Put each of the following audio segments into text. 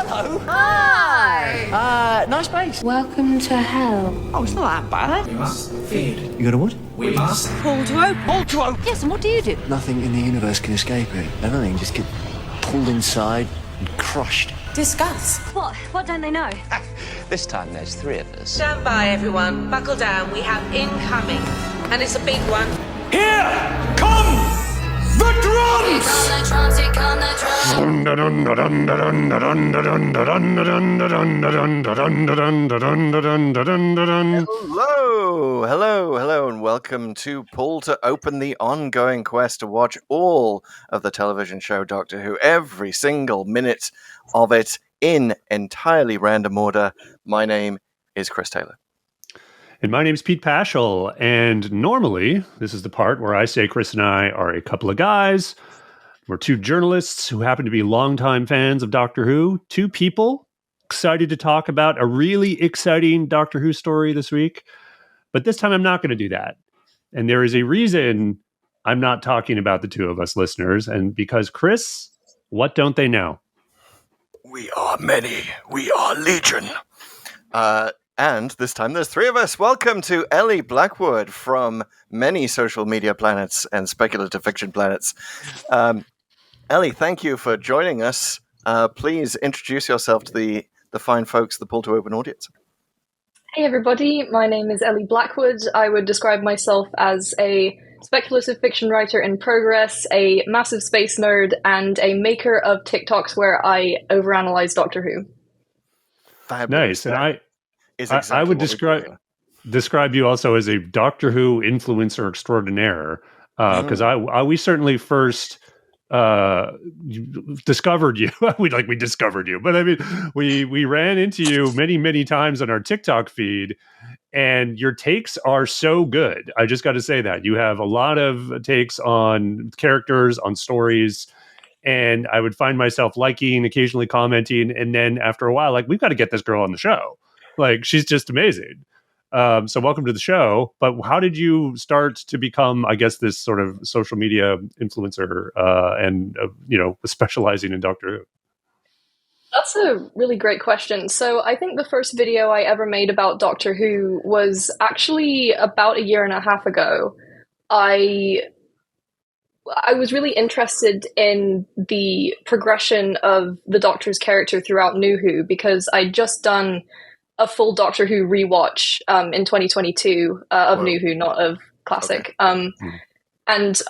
Hello. Hi. Nice place. Welcome to hell. Oh, it's not that bad. We must feed. You got a what? We must. Pull to open. Pull to open. Yes, and what do you do? Nothing in the universe can escape it. Everything just gets pulled inside and crushed. Discuss. What don't they know? This time there's three of us. Stand by, everyone. Buckle down. We have incoming. And it's a big one. Here come the drums! Hello, and welcome to Pull to Open, the ongoing quest to watch all of the television show Doctor Who, every single minute of it in entirely random order. My name is Chris Taylor. And my name's Pete Paschal, and normally, this is the part where I say Chris and I are a couple of guys. We're two journalists who happen to be longtime fans of Doctor Who. Two people excited to talk about a really exciting Doctor Who story this week. But this time I'm not going to do that. And there is a reason I'm not talking about the two of us listeners. And because, Chris, what don't they know? We are many. We are legion. And this time there's three of us. Welcome to Ellie Blackwood from many social media planets and speculative fiction planets. Ellie, thank you for joining us. Please introduce yourself to the fine folks, the Pull to Open audience. Hey everybody, my name is Ellie Blackwood. I would describe myself as a speculative fiction writer in progress, a massive space nerd, and a maker of TikToks where I overanalyze Doctor Who. Nice. And I would describe you also as a Doctor Who influencer extraordinaire, because we certainly first discovered you. we discovered you, but I mean, we ran into you many times on our TikTok feed, and your takes are so good. I just got to say that you have a lot of takes on characters, on stories. And I would find myself liking, occasionally commenting, and then after a while, like, we've got to get this girl on the show. Like, she's just amazing. So welcome to the show. But how did you start to become, I guess, this sort of social media influencer and specializing in Doctor Who? That's a really great question. So I think the first video I ever made about Doctor Who was actually about a year and a half ago. I was really interested in the progression of the Doctor's character throughout NuWho because I'd just done a full Doctor Who rewatch in 2022 of NuWho, not of Classic. Okay. And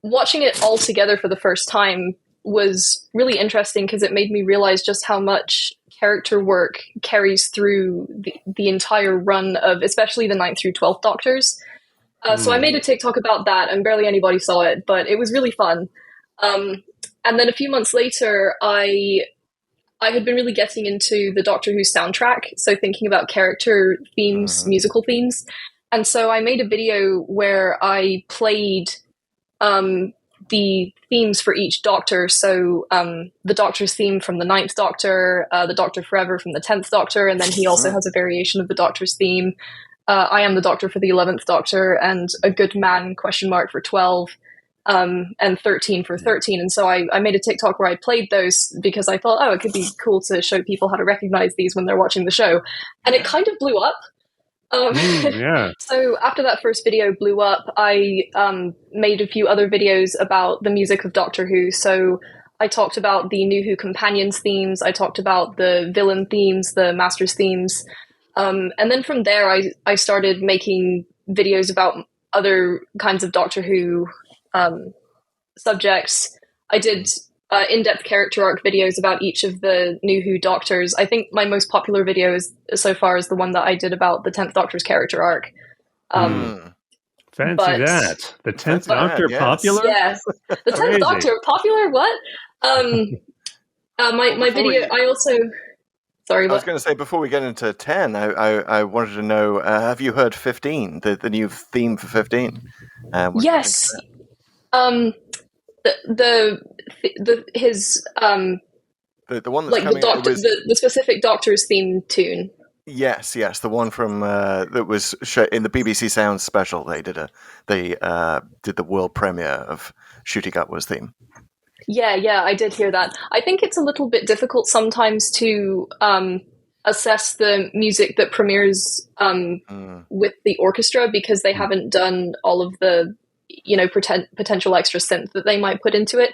watching it all together for the first time was really interesting because it made me realize just how much character work carries through the entire run of especially the 9th through 12th Doctors. So I made a TikTok about that, and barely anybody saw it, but it was really fun. And then a few months later, I had been really getting into the Doctor Who soundtrack, so thinking about character themes, musical themes. And so I made a video where I played the themes for each Doctor. So the Doctor's theme from the 9th Doctor, the Doctor Forever from the 10th Doctor, and then he also has a variation of the Doctor's theme. I Am the Doctor for the 11th Doctor, and A Good Man for 12, and 13 for 13. And so I made a TikTok where I played those because I thought, it could be cool to show people how to recognize these when they're watching the show. And it kind of blew up. So after that first video blew up, I made a few other videos about the music of Doctor Who. So I talked about the NuWho Companions themes, I talked about the villain themes, the Masters themes. And then from there, I started making videos about other kinds of Doctor Who subjects. I did in-depth character arc videos about each of the NuWho Doctors. I think my most popular video so far is the one that I did about the 10th Doctor's character arc. Fancy that. The 10th Doctor popular? Yes. The 10th Doctor popular? What? My video, I also... Sorry, I was going to say, before we get into 10, I wanted to know, have you heard 15, the new theme for 15? Yes. His the one that's coming out, the specific Doctor's theme tune. Yes, the one from that was in the BBC Sounds special. They did the world premiere of Shooty Gatwa's theme. Yeah, I did hear that. I think it's a little bit difficult sometimes to assess the music that premieres with the orchestra because they haven't done all of the, potential extra synth that they might put into it.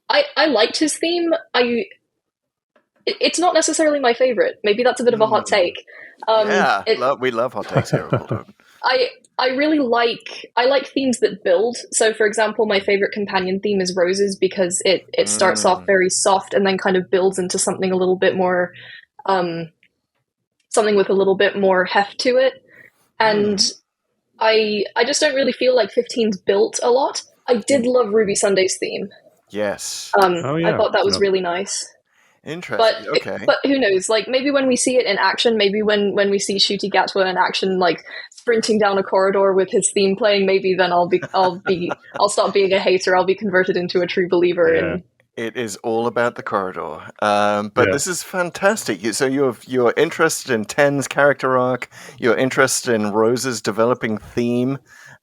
I liked his theme. It's not necessarily my favorite. Maybe that's a bit of a hot take. We love hot takes here. I really like themes that build. So, for example, my favorite companion theme is Roses because it starts off very soft and then kind of builds into something a little bit more, something with a little bit more heft to it. And I just don't really feel like 15's built a lot. I did love Ruby Sunday's theme. Yes. I thought that was really nice. Interesting. Okay. But who knows? Like maybe when we see it in action, maybe when we see Ncuti Gatwa in action, like sprinting down a corridor with his theme playing, maybe then I'll stop being a hater. I'll be converted into a true believer. Yeah. It is all about the corridor. But this is fantastic. So you're interested in Ten's character arc. You're interested in Rose's developing theme.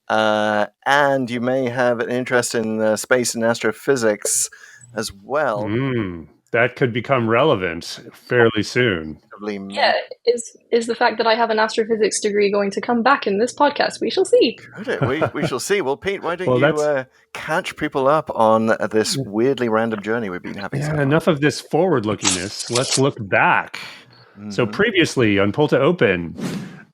And you may have an interest in space and astrophysics as well. That could become relevant fairly soon. Yeah, is the fact that I have an astrophysics degree going to come back in this podcast? We shall see. Could it? We shall see. Well, Pete, why don't you catch people up on this weirdly random journey we've been having? Yeah, enough of this forward-lookingness. Let's look back. So previously on Pull to Open,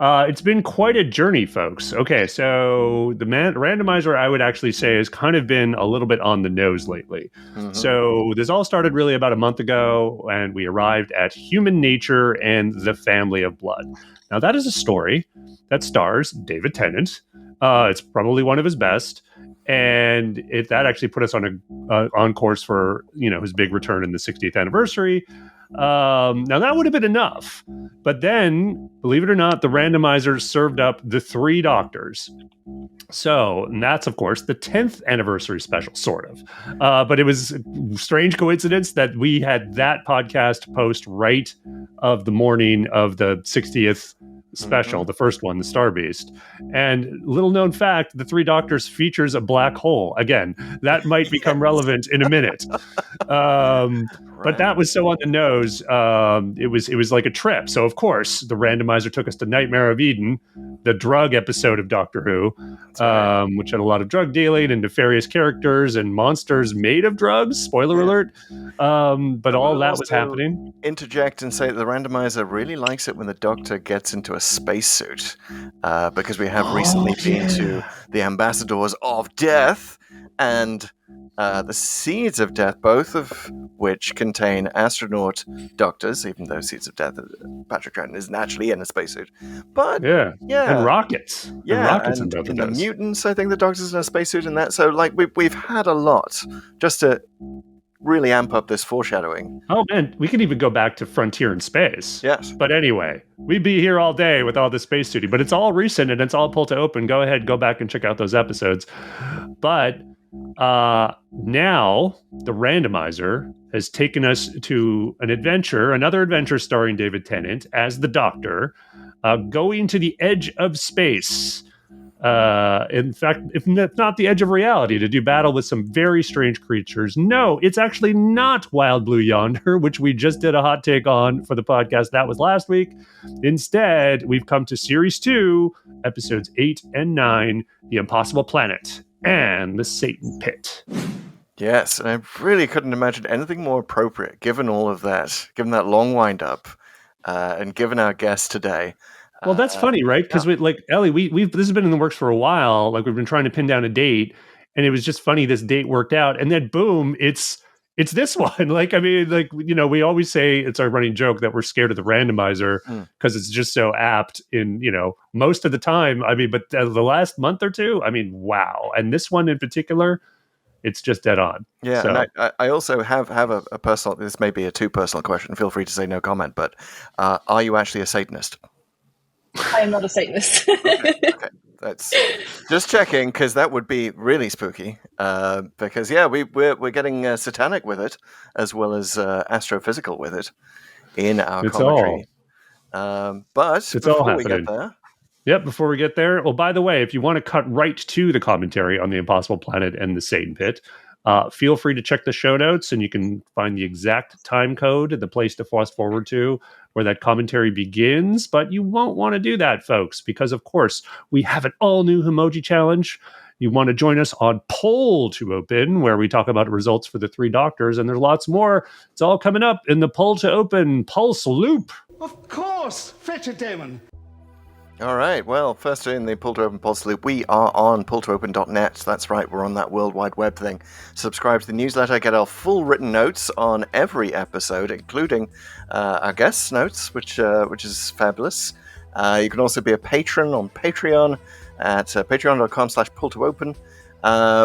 it's been quite a journey, folks. Okay, so the randomizer, I would actually say, has kind of been a little bit on the nose lately. So this all started really about a month ago, and we arrived at Human Nature and the Family of Blood. Now, that is a story that stars David Tennant. It's probably one of his best. And that actually put us on course for his big return in the 60th anniversary. Now that would have been enough, but then, believe it or not, the randomizer served up the 3 doctors. So, and that's of course the 10th anniversary special, sort of. But it was a strange coincidence that we had that podcast post right of the morning of the 60th special, the first one, the Star Beast. And little known fact, the 3 doctors features a black hole. Again, that might become relevant in a minute. But that was so on the nose. It was like a trip. So of course, the randomizer took us to Nightmare of Eden, the drug episode of Doctor Who, which had a lot of drug dealing and nefarious characters and monsters made of drugs. Spoiler alert. But all that was happening. Interject and say that the randomizer really likes it when the Doctor gets into a spacesuit, because we have recently been to the Ambassadors of Death and the Seeds of Death, both of which contain astronaut doctors, even though Seeds of Death, Patrick Troughton isn't actually in a spacesuit. But and rockets. And the mutants, I think the Doctor's in a spacesuit and that. So like we've had a lot just to really amp up this foreshadowing. Oh man, we could even go back to Frontier in Space. Yes. But anyway, we'd be here all day with all the spacesuiting, but it's all recent and it's all Pull to Open. Go ahead, go back and check out those episodes. But now the randomizer has taken us to another adventure starring David Tennant as the Doctor, going to the edge of space. In fact, if not the edge of reality, to do battle with some very strange creatures. No, it's actually not Wild Blue Yonder, which we just did a hot take on for the podcast. That was last week. Instead, we've come to Series 2, Episodes 8 and 9, The Impossible Planet and the Satan Pit. Yes, and I really couldn't imagine anything more appropriate, given all of that, given that long wind-up, and given our guest today. Well, that's funny, right? Because Ellie, we've this has been in the works for a while. Like we've been trying to pin down a date, and it was just funny this date worked out, and then boom, it's this one. We always say it's our running joke that we're scared of the randomizer because it's just so apt in most of the time. I mean, but the last month or two, I mean, wow, and this one in particular, it's just dead on. Yeah, so. And I also have a personal. This may be a too personal question. Feel free to say no comment. But are you actually a Satanist? I am not a Satanist. Okay. That's just checking, because that would be really spooky. Because we're getting satanic with it, as well as astrophysical with it in our commentary. But it's before all we get there. Yep, before we get there. Well, by the way, if you want to cut right to the commentary on the Impossible Planet and the Satan Pit, Feel free to check the show notes, and you can find the exact time code, the place to fast forward to, where that commentary begins. But you won't want to do that, folks, because, of course, we have an all-new Whomoji challenge. You want to join us on Poll to Open, where we talk about results for the 3 doctors, and there's lots more. It's all coming up in the Poll to Open Pulse Loop. Of course, fetch it, Damon. All right, well, first in the Pull to Open Pulse Loop, we are on pulltoopen.net. That's right, we're on that World Wide Web thing. Subscribe to the newsletter, get our full written notes on every episode, including our guest notes, which is fabulous. You can also be a patron on Patreon at patreon.com/pulltoopen.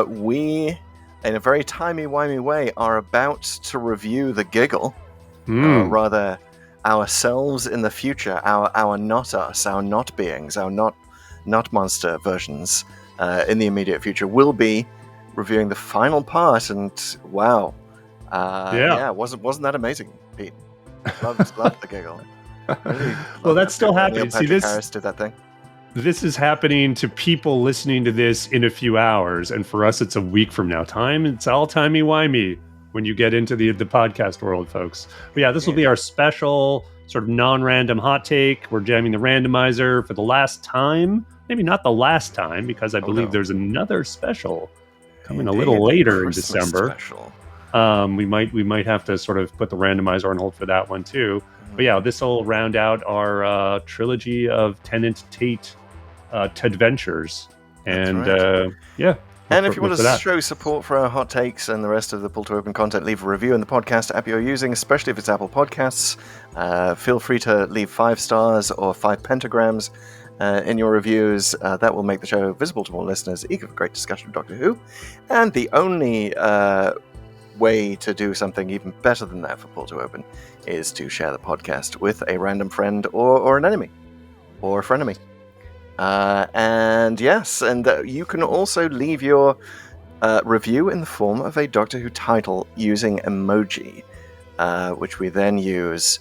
We, in a very timey-wimey way, are about to review The Giggle, rather ourselves in the future, our not us, our not beings, our not monster versions in the immediate future will be reviewing the final part. And wow, wasn't that amazing, Pete? Loved The Giggle. Really well, that's still happening. See, Harris did that thing. This is happening to people listening to this in a few hours, and for us, it's a week from now. It's all timey-wimey when you get into the podcast world, folks. But yeah, this will be our special sort of non-random hot take. We're jamming the randomizer for the last time. Maybe not the last time, because I believe there's another special coming a little later in December. Special. We might have to sort of put the randomizer on hold for that one too. But yeah, this will round out our trilogy of Tennant Tate adventures. And right. And if you want to show support for our hot takes and the rest of the Pull to Open content, leave a review in the podcast app you're using, especially if it's Apple Podcasts. Feel free to leave 5 stars or 5 pentagrams in your reviews. That will make the show visible to more listeners, eager for great discussion of Doctor Who. And the only way to do something even better than that for Pull to Open is to share the podcast with a random friend or an enemy or a frenemy. And you can also leave your review in the form of a Doctor Who title using emoji, which we then use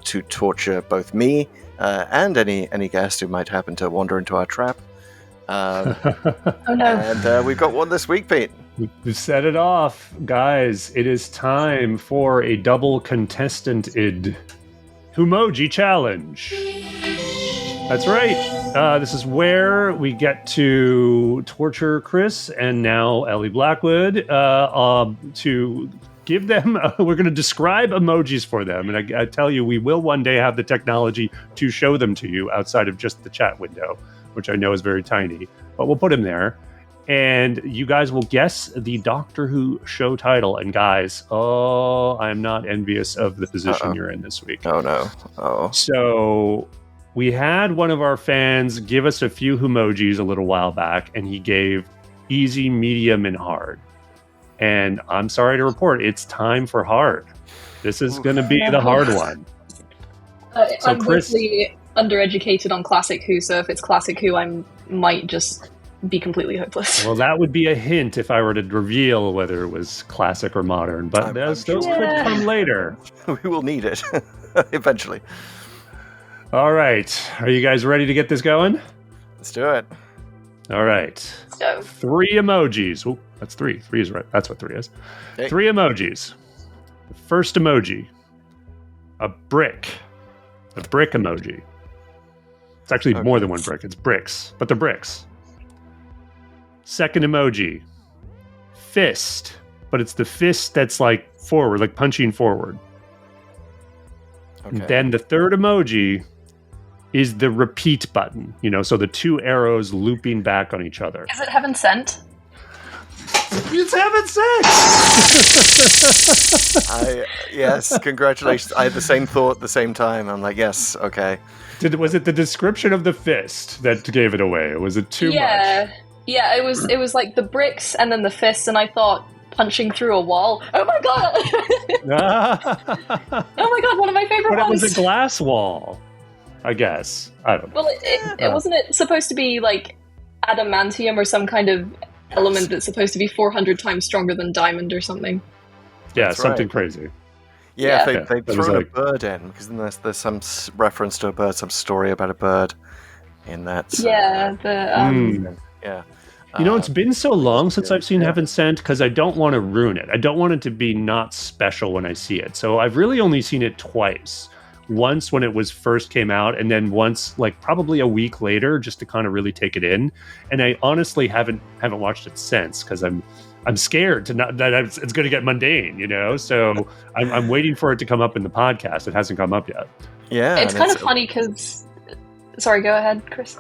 to torture both me and any guest who might happen to wander into our trap. Oh no! And we've got one this week, Pete. We've set it off, guys. It is time for a double contested Whomoji challenge. That's right. This is where we get to torture Chris and now Ellie Blackwood to give them. We're going to describe emojis for them, and I tell you, we will one day have the technology to show them to you outside of just the chat window, which I know is very tiny. But we'll put them there, and you guys will guess the Doctor Who show title. And guys, I am not envious of the position you're in this week. Oh no! Oh, so. We had one of our fans give us a few Whomojis a little while back, and he gave easy, medium, and hard. And I'm sorry to report, it's time for hard. This is going to be the hard one. I'm mostly undereducated on Classic Who, so if it's Classic Who, I might just be completely hopeless. Well, that would be a hint if I were to reveal whether it was classic or modern, but those could come later. We will need it eventually. All right. Are you guys ready to get this going? Let's do it. All right. So 3 emojis. Oh, that's 3. 3 is right. That's what 3 is. Okay. 3 emojis. The first emoji, a brick. A brick emoji. It's actually more than one brick. It's bricks, but they're bricks. Second emoji, fist. But it's the fist that's like forward, like punching forward. Okay. And then the third emoji is the repeat button, so the 2 arrows looping back on each other. Is it Heaven Sent? It's Heaven Sent! Yes, congratulations. I had the same thought at the same time. I'm like, yes, okay. Was it the description of the fist that gave it away? Was it too much? Yeah, it was like the bricks and then the fist, and I thought punching through a wall. Oh my god! Oh my god, one of my favorite ones. But it was a glass wall, I guess. I don't know. Well, it wasn't it supposed to be like adamantium or some kind of element that's supposed to be 400 times stronger than diamond or something? Yeah, That's something right. crazy. Yeah, they throw a bird in, because then there's some reference to a bird, some story about a bird in that. Yeah, Yeah. It's been so long since I've seen yeah. Heaven Sent because I don't want to ruin it. I don't want it to be not special when I see it. So I've really only seen it twice. Once when it was first came out, and then once like probably a week later, just to kind of really take it in. And I honestly haven't watched it since because I'm scared that it's going to get mundane, So I'm waiting for it to come up in the podcast. It hasn't come up yet. Yeah, It's kind of funny because... Sorry, go ahead, Chris.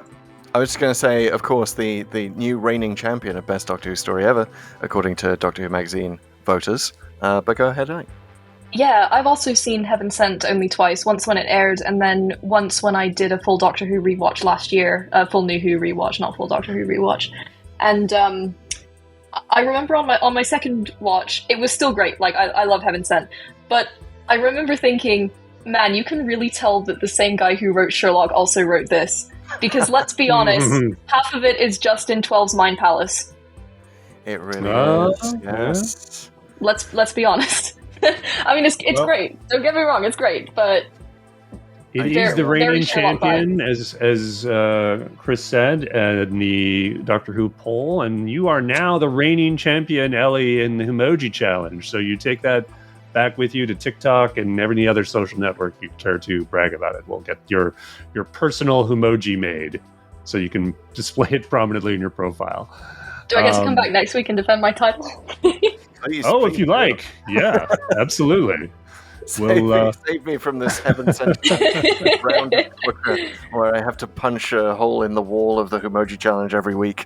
I was just going to say, of course, the new reigning champion of Best Doctor Who Story Ever, according to Doctor Who Magazine voters. But go ahead, Ellie. Yeah, I've also seen Heaven Sent only twice. Once when it aired, and then once when I did a full Doctor Who rewatch last year. A full NuWho rewatch, not full Doctor Who rewatch. And I remember on my second watch, it was still great. Like, I love Heaven Sent. But I remember thinking, man, you can really tell that the same guy who wrote Sherlock also wrote this. Because let's be honest, half of it is just in 12's Mind Palace. It really is. Yes. Let's be honest. I mean, it's great. Don't get me wrong, it's great, but it is the reigning champion, as Chris said in the Doctor Who poll, and you are now the reigning champion, Ellie, in the Whomoji challenge. So you take that back with you to TikTok and every other social network you care to brag about it. We'll get your personal Whomoji made, so you can display it prominently in your profile. Do I get to come back next week and defend my title? If you like. Yeah, absolutely. Save me from this Heaven Sent round where I have to punch a hole in the wall of the Whomoji challenge every week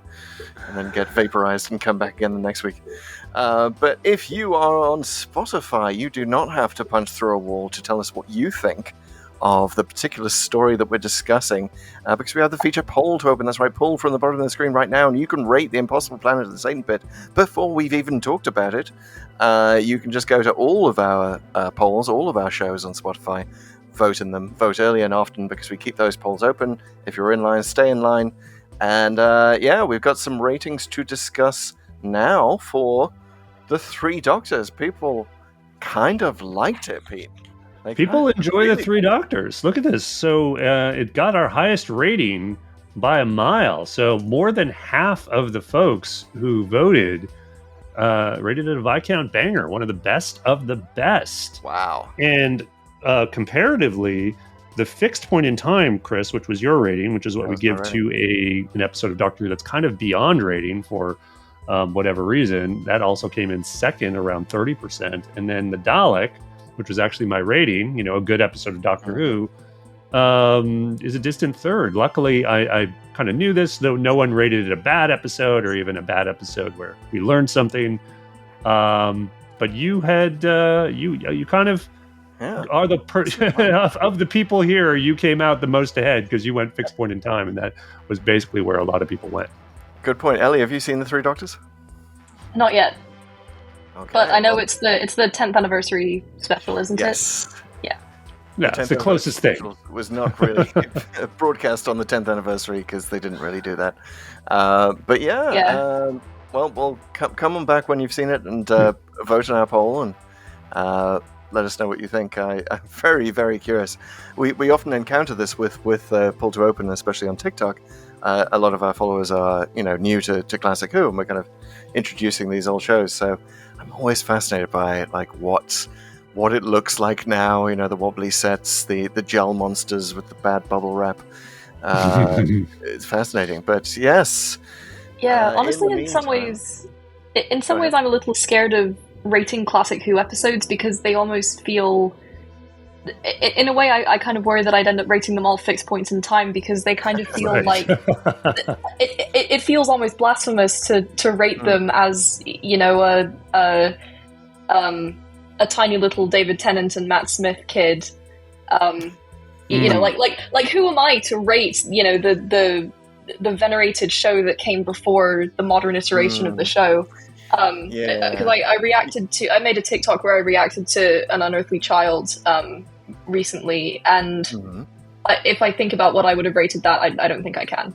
and then get vaporized and come back again the next week. But if you are on Spotify, you do not have to punch through a wall to tell us what you think of the particular story that we're discussing, because we have the feature poll to open. That's right, poll from the bottom of the screen right now, and you can rate The Impossible Planet of the Satan Pit before we've even talked about it. You can just go to all of our polls, all of our shows on Spotify, vote in them, vote early and often, because we keep those polls open. If you're in line, stay in line. And we've got some ratings to discuss now for the Three Doctors. People kind of liked it, Pete. People enjoy the Three Doctors. Look at this. So it got our highest rating by a mile. So more than half of the folks who voted rated it a Viscount banger, one of the best of the best. Wow. And comparatively, the Fixed Point in Time, Chris, which was your rating, which is what we give to an episode of Doctor Who that's kind of beyond rating for whatever reason, that also came in second, around 30%. And then the Dalek, which was actually my rating, a good episode of Doctor Who, is a distant third. Luckily, I kind of knew this, though no one rated it a bad episode or even a bad episode where we learned something. But you had, you kind of are the of the people here, you came out the most ahead because you went Fixed Point in Time, and that was basically where a lot of people went. Good point. Ellie, have you seen the Three Doctors? Not yet. Okay, but I know it's the 10th anniversary special, isn't it? Yeah. Yeah, it's the closest thing. Was not really broadcast on the 10th anniversary because they didn't really do that. But well, come on back when you've seen it and vote on our poll and let us know what you think. I'm very, very curious. We often encounter this with Pull to Open, especially on TikTok. A lot of our followers are new to Classic Who, and we're kind of introducing these old shows. So I'm always fascinated by what it looks like now. The wobbly sets, the gel monsters with the bad bubble wrap. It's fascinating, but yes. Yeah, honestly, in some ways, I'm a little scared of rating Classic Who episodes because they almost feel. In a way, I kind of worry that I'd end up rating them all Fixed Points in Time because they kind of feel like it feels almost blasphemous to rate them as a tiny little David Tennant and Matt Smith kid. Like who am I to rate the venerated show that came before the modern iteration of the show? Because I made a TikTok where I reacted to An Unearthly Child recently, and if I think about what I would have rated that, I don't think I can.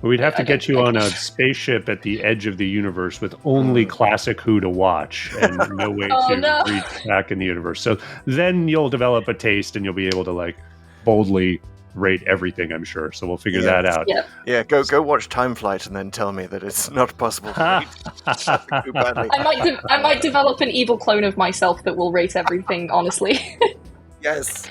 We'd have to get you on a spaceship at the edge of the universe with only Classic Who to watch and no way to reach back in the universe. So then you'll develop a taste and you'll be able to boldly rate everything, I'm sure. So we'll figure that out. Yeah. Yeah, go watch Time Flight and then tell me that it's not possible to rate too badly. I might develop an evil clone of myself that will rate everything honestly. Yes,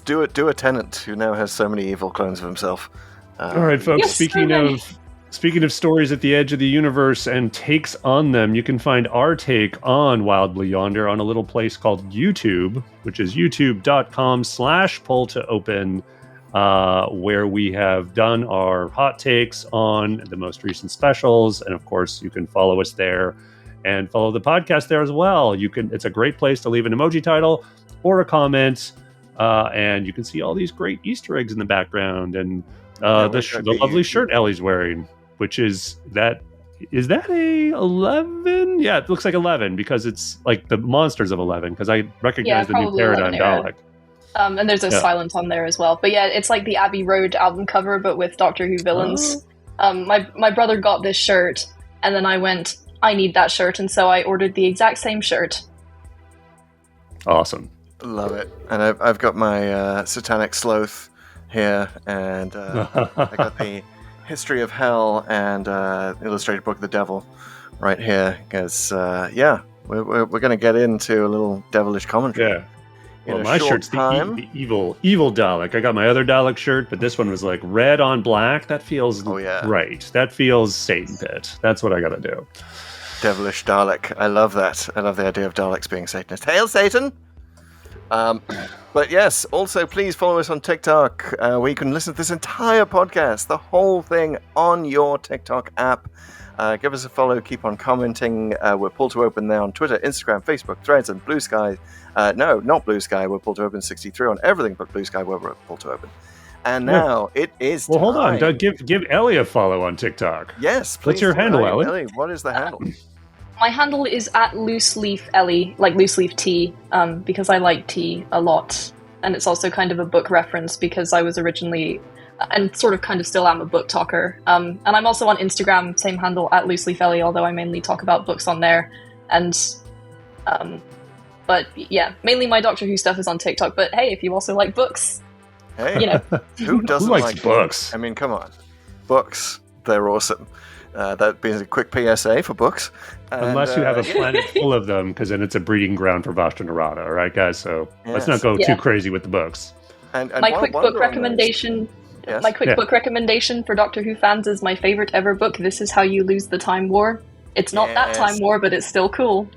do a Tenant who now has so many evil clones of himself. All right, folks. Yes, Speaking of stories at the edge of the universe and takes on them, you can find our take on Wild Blue Yonder on a little place called YouTube, which is youtube.com/poll-to-open, where we have done our hot takes on the most recent specials. And of course, you can follow us there and follow the podcast there as well. It's a great place to leave an emoji title or a comment, and you can see all these great Easter eggs in the background and the lovely shirt Ellie's wearing. Which is that a 11? Yeah, it looks like 11 because it's like the Monsters of 11 because I recognize the new Paradigm Dalek. And there's a silent on there as well. But yeah, it's like the Abbey Road album cover, but with Doctor Who villains. My brother got this shirt, and then I went, I need that shirt, and so I ordered the exact same shirt. Awesome. Love it. And I've got my Satanic Sloth here, and I got the History of Hell and illustrated book of the Devil right here because we're going to get into a little devilish commentary. Yeah. Well, my shirt's the evil Dalek. I got my other Dalek shirt, but this one was like red on black. That feels right. That feels Satan Pit. That's what I got to do. Devilish Dalek. I love that. I love the idea of Daleks being Satanist. Hail Satan! But yes, also please follow us on TikTok, where you can listen to this entire podcast, the whole thing on your TikTok app. Give us a follow, keep on commenting. We're Pull to Open there on Twitter, Instagram, Facebook, Threads, and Blue Sky. No, not Blue Sky. We're Pull to Open 63 on everything but Blue Sky, where we're Pull to Open. And now it is time. Hold on. Doug, give Ellie a follow on TikTok. Yes, please. What's your handle, Ellie? Ellie, what is the handle? My handle is at looseleaf Ellie, like looseleaf tea, because I like tea a lot. And it's also kind of a book reference because I was originally, and sort of kind of still am, a book talker. And I'm also on Instagram, same handle, at looseleaf Ellie, although I mainly talk about books on there. And, but yeah, mainly my Doctor Who stuff is on TikTok. But hey, if you also like books, who doesn't likes books? I mean, come on. Books, they're awesome. That being a quick PSA for books. Unless you have a planet full of them, because then it's a breeding ground for Vashta Narada, all right, guys? So let's not go too crazy with the books. And my quick book recommendation for Doctor Who fans is my favorite ever book, This Is How You Lose the Time War. It's not that Time War, but it's still cool.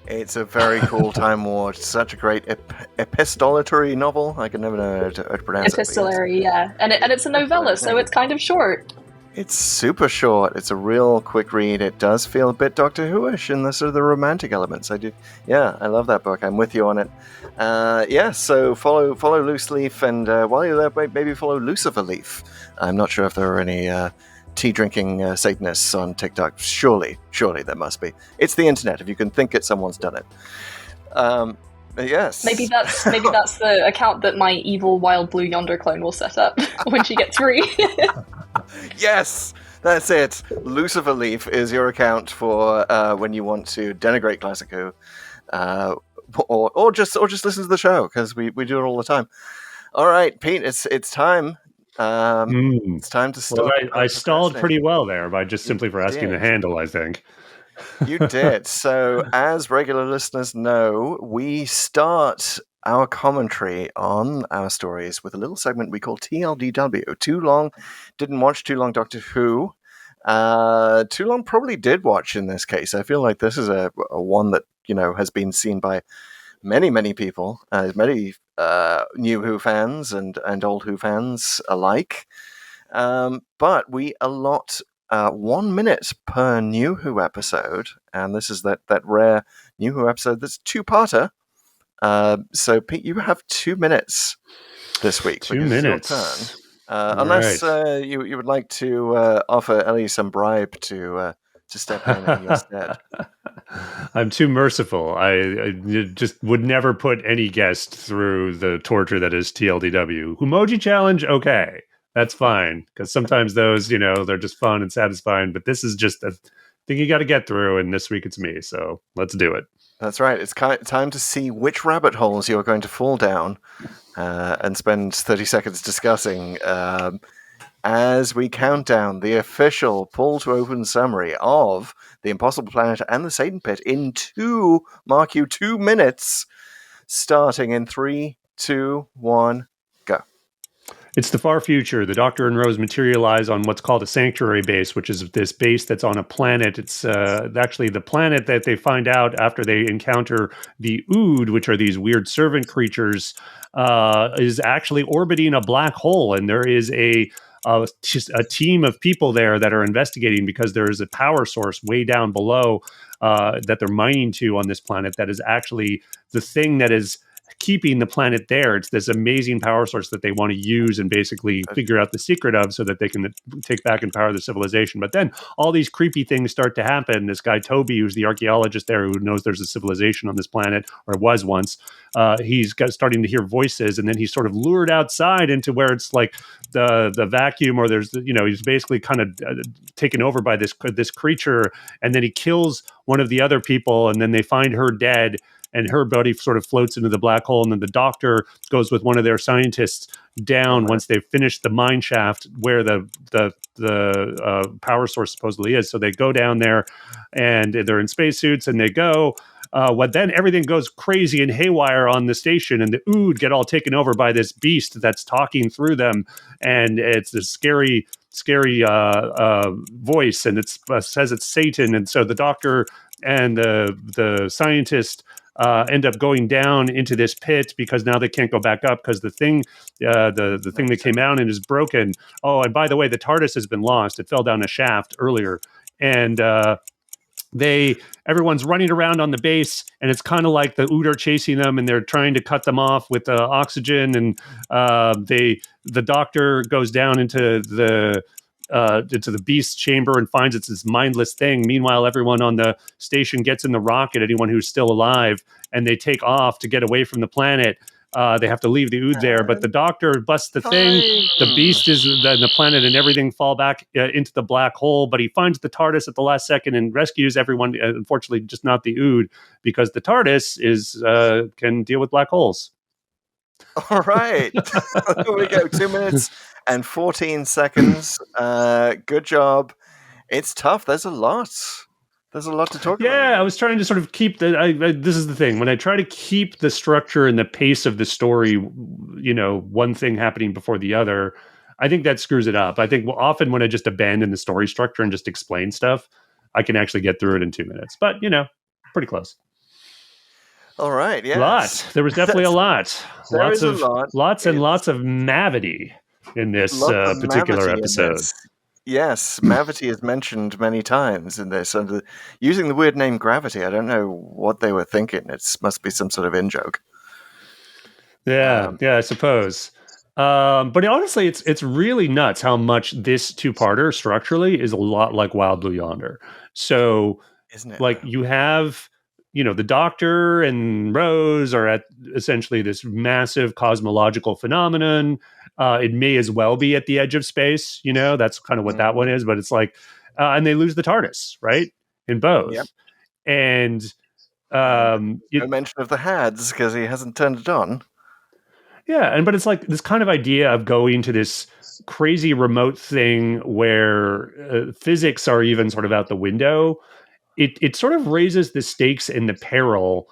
It's a very cool Time War. It's such a great epistolatory novel. I can never know how to pronounce Epistolary, it. Yeah. And it's a novella, so it's kind of short. It's super short. It's a real quick read. It does feel a bit Doctor Who-ish in the sort of the romantic elements. I do. Yeah, I love that book. I'm with you on it. So follow Looseleaf, and while you're there, maybe follow Lucifer Leaf. I'm not sure if there are any tea-drinking Satanists on TikTok. Surely there must be. It's the internet. If you can think it, someone's done it. Yes. Maybe that's the account that my evil Wild Blue Yonder clone will set up when she gets free. Yes, that's it. Lucifer Leaf is your account for when you want to denigrate Classic Who, or just listen to the show because we do it all the time. All right, Pete, it's time. It's time to start. Well, I stalled pretty well there by just simply for asking the handle, I think. You did. So, as regular listeners know, we start our commentary on our stories with a little segment we call TLDW. Too long didn't watch, too long Doctor Who. Too long probably did watch in this case. I feel like this is a one that, has been seen by many people, many new Who fans and old Who fans alike. But we allot 1 minute per New Who episode, and this is that rare New Who episode that's two-parter. So, Pete, you have 2 minutes this week. 2 minutes. It's your turn. Unless you would like to offer Ellie some bribe to step in your stead. I'm too merciful. I just would never put any guest through the torture that is TLDW. Whomoji challenge, okay. That's fine, because sometimes those, they're just fun and satisfying, but this is just a thing you got to get through, and this week it's me, so let's do it. That's right. It's time to see which rabbit holes you're going to fall down and spend 30 seconds discussing as we count down the official pull to open summary of The Impossible Planet and the Satan Pit in 2 minutes, starting in 3, 2, 1, go. It's the far future. The Doctor and Rose materialize on what's called a sanctuary base, which is this base that's on a planet. It's actually the planet that they find out after they encounter the Ood, which are these weird servant creatures, is actually orbiting a black hole. And there is just a team of people there that are investigating because there is a power source way down below that they're mining to on this planet that is actually the thing that is keeping the planet there. It's this amazing power source that they want to use and basically figure out the secret of so that they can take back and power the civilization. But then all these creepy things start to happen. This guy, Toby, who's the archaeologist there who knows there's a civilization on this planet, or was once, he's starting to hear voices, and then he's sort of lured outside into where it's like the vacuum, or there's, he's basically kind of taken over by this creature, and then he kills one of the other people, and then they find her dead, and her body sort of floats into the black hole. And then the Doctor goes with one of their scientists down once they've finished the mine shaft where the power source supposedly is. So they go down there, and they're in spacesuits, and they go. Then everything goes crazy and haywire on the station, and the Ood get all taken over by this beast that's talking through them, and it's this scary voice, and it says it's Satan. And so the Doctor and the scientist end up going down into this pit because now they can't go back up because the thing that came out and is broken. Oh, and by the way, the TARDIS has been lost. It fell down a shaft earlier, and everyone's running around on the base, and it's kind of like the Ood are chasing them, and they're trying to cut them off with oxygen. And the Doctor goes down into the beast's chamber and finds it's this mindless thing. Meanwhile, everyone on the station gets in the rocket, anyone who's still alive, and they take off to get away from the planet. They have to leave the Ood there, but the Doctor busts the thing. The beast is the planet, and everything fall back into the black hole. But he finds the TARDIS at the last second and rescues everyone. Unfortunately, just not the Ood, because the TARDIS can deal with black holes. All right. Here we go. 2 minutes and 14 seconds. Good job. It's tough. There's a lot to talk about. Yeah, I was trying to sort of keep this is the thing. When I try to keep the structure and the pace of the story, one thing happening before the other, I think that screws it up. I think often when I just abandon the story structure and just explain stuff, I can actually get through it in 2 minutes. But, pretty close. All right, yeah. There was definitely a lot. Lots and lots of mavity in this particular episode. Yes, mavity is mentioned many times in this. And using the weird name gravity, I don't know what they were thinking. It must be some sort of in-joke. Yeah, I suppose. But honestly, it's really nuts how much this two-parter structurally is a lot like Wild Blue Yonder. So, isn't it? Like you have... the Doctor and Rose are at essentially this massive cosmological phenomenon. It may as well be at the edge of space. That's kind of what that one is. But it's like, and they lose the TARDIS, right? In both. Yep. And no mention of the Hads because he hasn't turned it on. Yeah, but it's like this kind of idea of going to this crazy remote thing where physics are even sort of out the window. It sort of raises the stakes and the peril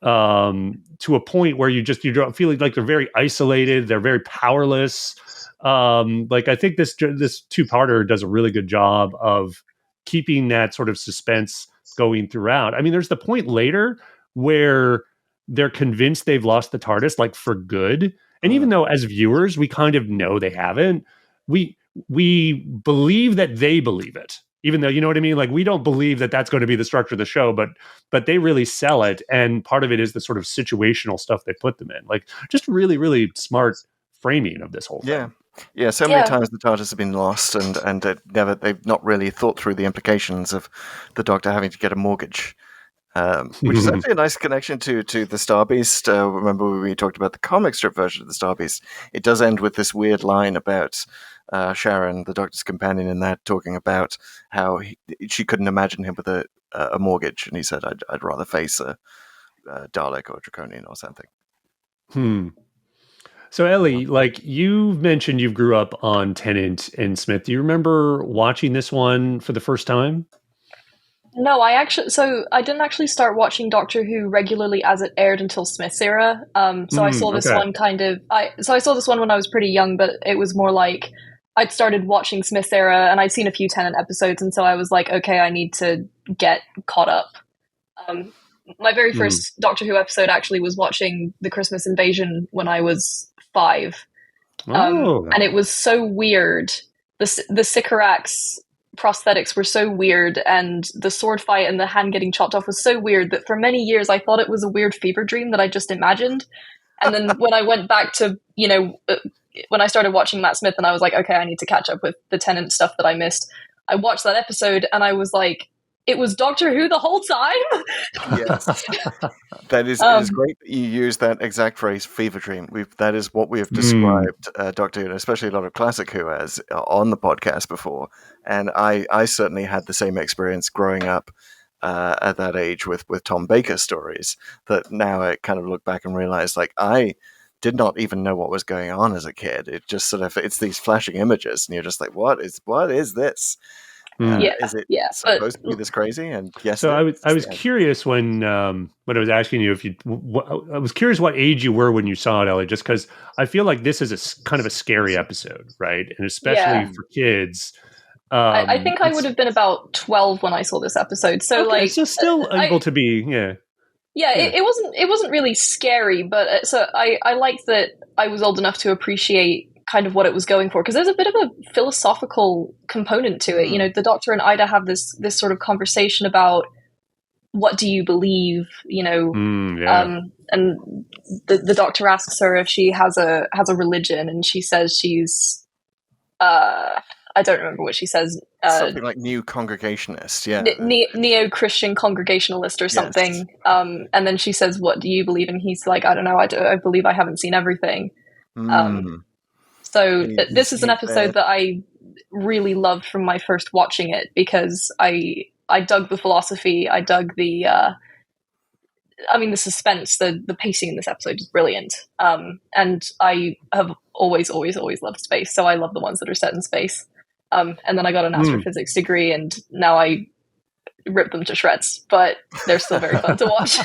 to a point where you don't feel like they're very isolated, they're very powerless. I think this two-parter does a really good job of keeping that sort of suspense going throughout. I mean, there's the point later where they're convinced they've lost the TARDIS, like for good. And even though as viewers we kind of know they haven't, we believe that they believe it. Even though, you know what I mean? Like, we don't believe that that's going to be the structure of the show, but they really sell it. And part of it is the sort of situational stuff they put them in. Like, just really, really smart framing of this whole thing. Yeah. So many times the TARDIS have been lost, and they've not really thought through the implications of the Doctor having to get a mortgage. Which is actually a nice connection to the Star Beast. Remember when we talked about the comic strip version of the Star Beast? It does end with this weird line about Sharon, the Doctor's companion in that, talking about how she couldn't imagine him with a a mortgage, and he said, "I'd rather face a Dalek or Draconian or something." So Ellie, like you've mentioned, you grew up on Tennant and Smith. Do you remember watching this one for the first time? No, I didn't actually start watching Doctor Who regularly as it aired until Smith's era. So I saw this okay. one I saw this one when I was pretty young, but it was more like I'd started watching Smith's era and I'd seen a few Tennant episodes, and so I was like, okay, I need to get caught up. My very first Doctor Who episode actually was watching the Christmas Invasion when I was 5. And it was so weird. The Sycorax prosthetics were so weird, and the sword fight and the hand getting chopped off was so weird that for many years I thought it was a weird fever dream that I just imagined. And then when I went back to, when I started watching Matt Smith and I was like, okay, I need to catch up with the Tennant stuff that I missed, I watched that episode and I was like, it was Doctor Who the whole time? Yes. That is, it is great that you use that exact phrase, fever dream. That is what we have described Doctor Who, and especially a lot of Classic Who, as on the podcast before. And I certainly had the same experience growing up at that age with Tom Baker stories, that now I kind of look back and realize, like, I did not even know what was going on as a kid. It just sort of, it's these flashing images, and you're just like, what is this? Is it supposed to be this crazy? And yes. So I was curious when I was asking you I was curious what age you were when you saw it, Ellie, just because I feel like this is kind of a scary episode, right? And especially for kids. I think I would have been about 12 when I saw this episode. So so still able to be, it wasn't really scary, but so I liked that I was old enough to appreciate kind of what it was going for, because there's a bit of a philosophical component to it. The Doctor and Ida have this sort of conversation about what do you believe, and the Doctor asks her if she has a religion, and she says she's I don't remember what she says. Something like New Congregationist, Neo-Christian Congregationalist or something. Yes. And then she says, "What do you believe?" And he's like, "I don't know. I believe I haven't seen everything." So this is an episode that I really loved from my first watching it, because I dug the philosophy, I dug the the suspense, the pacing in this episode is brilliant. And I have always loved space, so I love the ones that are set in space. And then I got an astrophysics degree, and now I rip them to shreds, but they're still very fun to watch.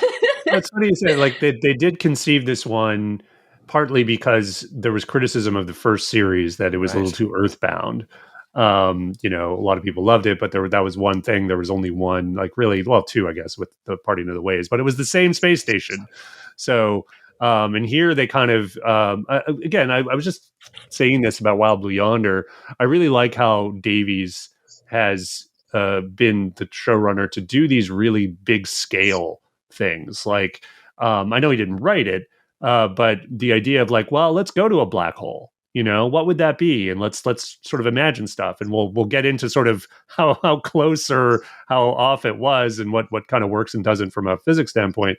That's funny you say. Like they did conceive this one partly because there was criticism of the first series that it was a little too earthbound. A lot of people loved it, but that was one thing. There was only one, like really, well, two, I guess, with the Parting of the Ways, but it was the same space station. So, and here they kind of, again, I was just saying this about Wild Blue Yonder. I really like how Davies has been the showrunner to do these really big scale things. Like, I know he didn't write it, but the idea of like, well, let's go to a black hole. What would that be? And let's sort of imagine stuff, and we'll get into sort of how close or how off it was, and what kind of works and doesn't from a physics standpoint.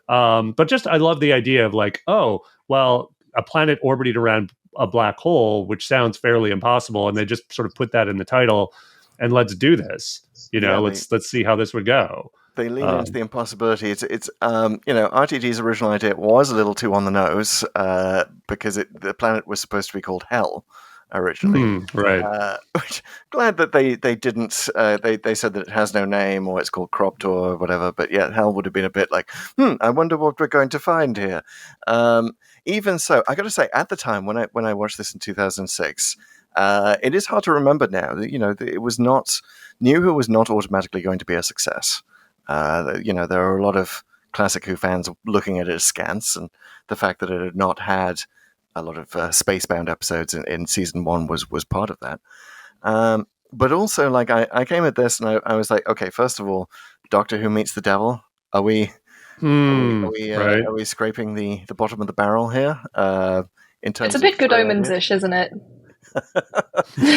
But just I love the idea of like, oh, well, a planet orbiting around a black hole, which sounds fairly impossible, and they just sort of put that in the title, and let's do this. Let's see how this would go. They lean into the impossibility. It's RTD's original idea was a little too on the nose because the planet was supposed to be called Hell originally. Right. Which glad that they didn't. They said that it has no name, or it's called Cropped or whatever. But yeah, Hell would have been a bit like, I wonder what we're going to find here. Even so, I got to say, at the time when I watched this in 2006, it is hard to remember now. It was not NuWho was not automatically going to be a success. There are a lot of Classic Who fans looking at it askance, and the fact that it had not had a lot of space-bound episodes in season 1 was part of that. But also, like, I came at this and I was like, okay, first of all, Doctor Who meets the devil. Are we scraping the bottom of the barrel here? In terms it's a bit Good Omens-ish, isn't it? We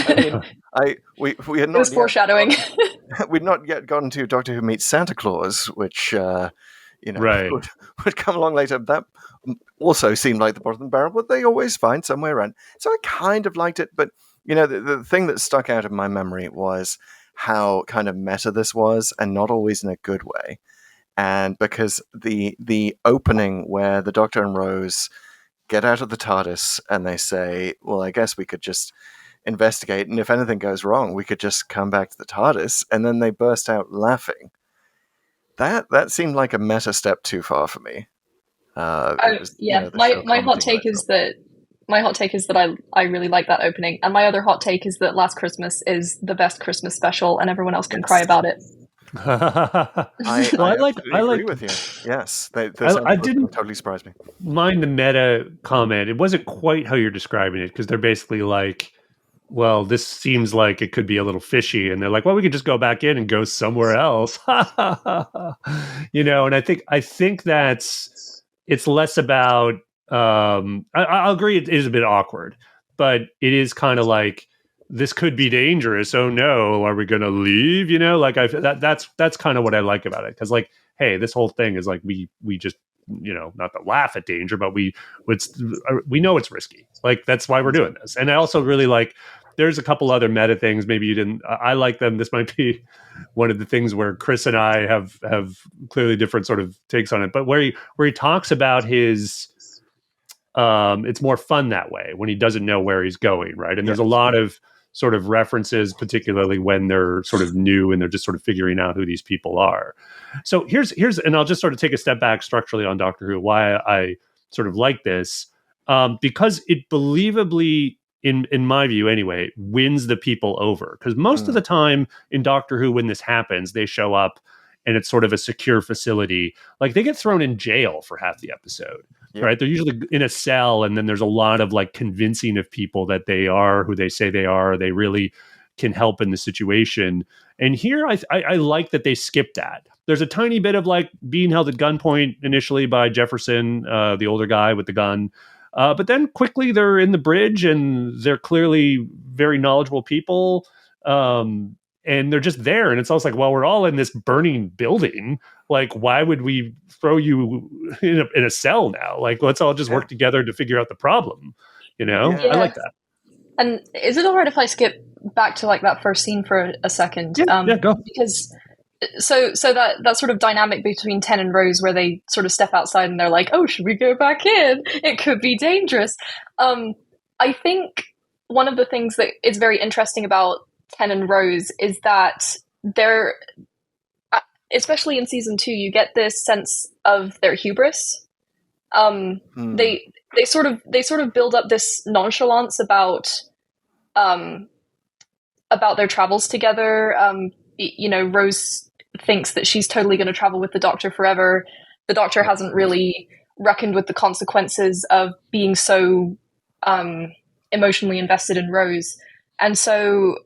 had not. It was foreshadowing. We'd not yet gotten to Doctor Who meets Santa Claus, which would come along later. That also seemed like the bottom of the barrel, but they always find somewhere around. So I kind of liked it, but the thing that stuck out in my memory was how kind of meta this was, and not always in a good way. And because the opening where the Doctor and Rose get out of the TARDIS and they say, well, I guess we could just investigate, and if anything goes wrong, we could just come back to the TARDIS, and then they burst out laughing. That seemed like a meta step too far for me. My hot take is that I really like that opening, and my other hot take is that Last Christmas is the best Christmas special, and everyone else can cry about it. I agree with you. Yes, I didn't totally surprise me. Mind the meta comment. It wasn't quite how you're describing it, because they're basically like, well, this seems like it could be a little fishy, and they're like, well, we could just go back in and go somewhere else. And I think it's less about I'll agree it is a bit awkward, but it is kind of like, this could be dangerous. Oh no, are we going to leave? That's kind of what I like about it. Cause like, hey, this whole thing is like, we just, not to laugh at danger, but we know it's risky. Like, that's why we're doing this. And I also really like, there's a couple other meta things. Maybe you didn't, I like them. This might be one of the things where Chris and I have clearly different sort of takes on it, but where he talks about his, it's more fun that way when he doesn't know where he's going. Right. And there's a lot of sort of references, particularly when they're sort of new and they're just sort of figuring out who these people are. So here's, and I'll just sort of take a step back structurally on Doctor Who, why I sort of like this, because it believably, in my view anyway, wins the people over. Because most of the time in Doctor Who, when this happens, they show up and it's sort of a secure facility. Like, they get thrown in jail for half the episode. Yep. Right. They're usually in a cell, and then there's a lot of like convincing of people that they are who they say they are. They really can help in the situation. And here I like that they skipped that. There's a tiny bit of like being held at gunpoint initially by Jefferson, the older guy with the gun. But then quickly they're in the bridge, and they're clearly very knowledgeable people. And they're just there. And it's almost like, well, we're all in this burning building. Like, why would we throw you in a cell now? Like, let's all just work together to figure out the problem. Yeah. I like that. And is it all right if I skip back to like that first scene for a second? Yeah, go. Because so that sort of dynamic between Ten and Rose, where they sort of step outside and they're like, oh, should we go back in? It could be dangerous. I think one of the things that is very interesting about Ten and Rose is that they're, especially in season 2, you get this sense of their hubris. They sort of build up this nonchalance about their travels together. Rose thinks that she's totally going to travel with the Doctor forever. The Doctor hasn't really reckoned with the consequences of being so emotionally invested in Rose, and so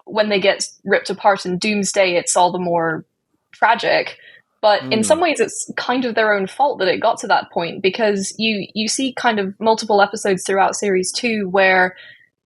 when they get ripped apart in Doomsday, it's all the more tragic. But in some ways, it's kind of their own fault that it got to that point, because you see kind of multiple episodes throughout series 2 where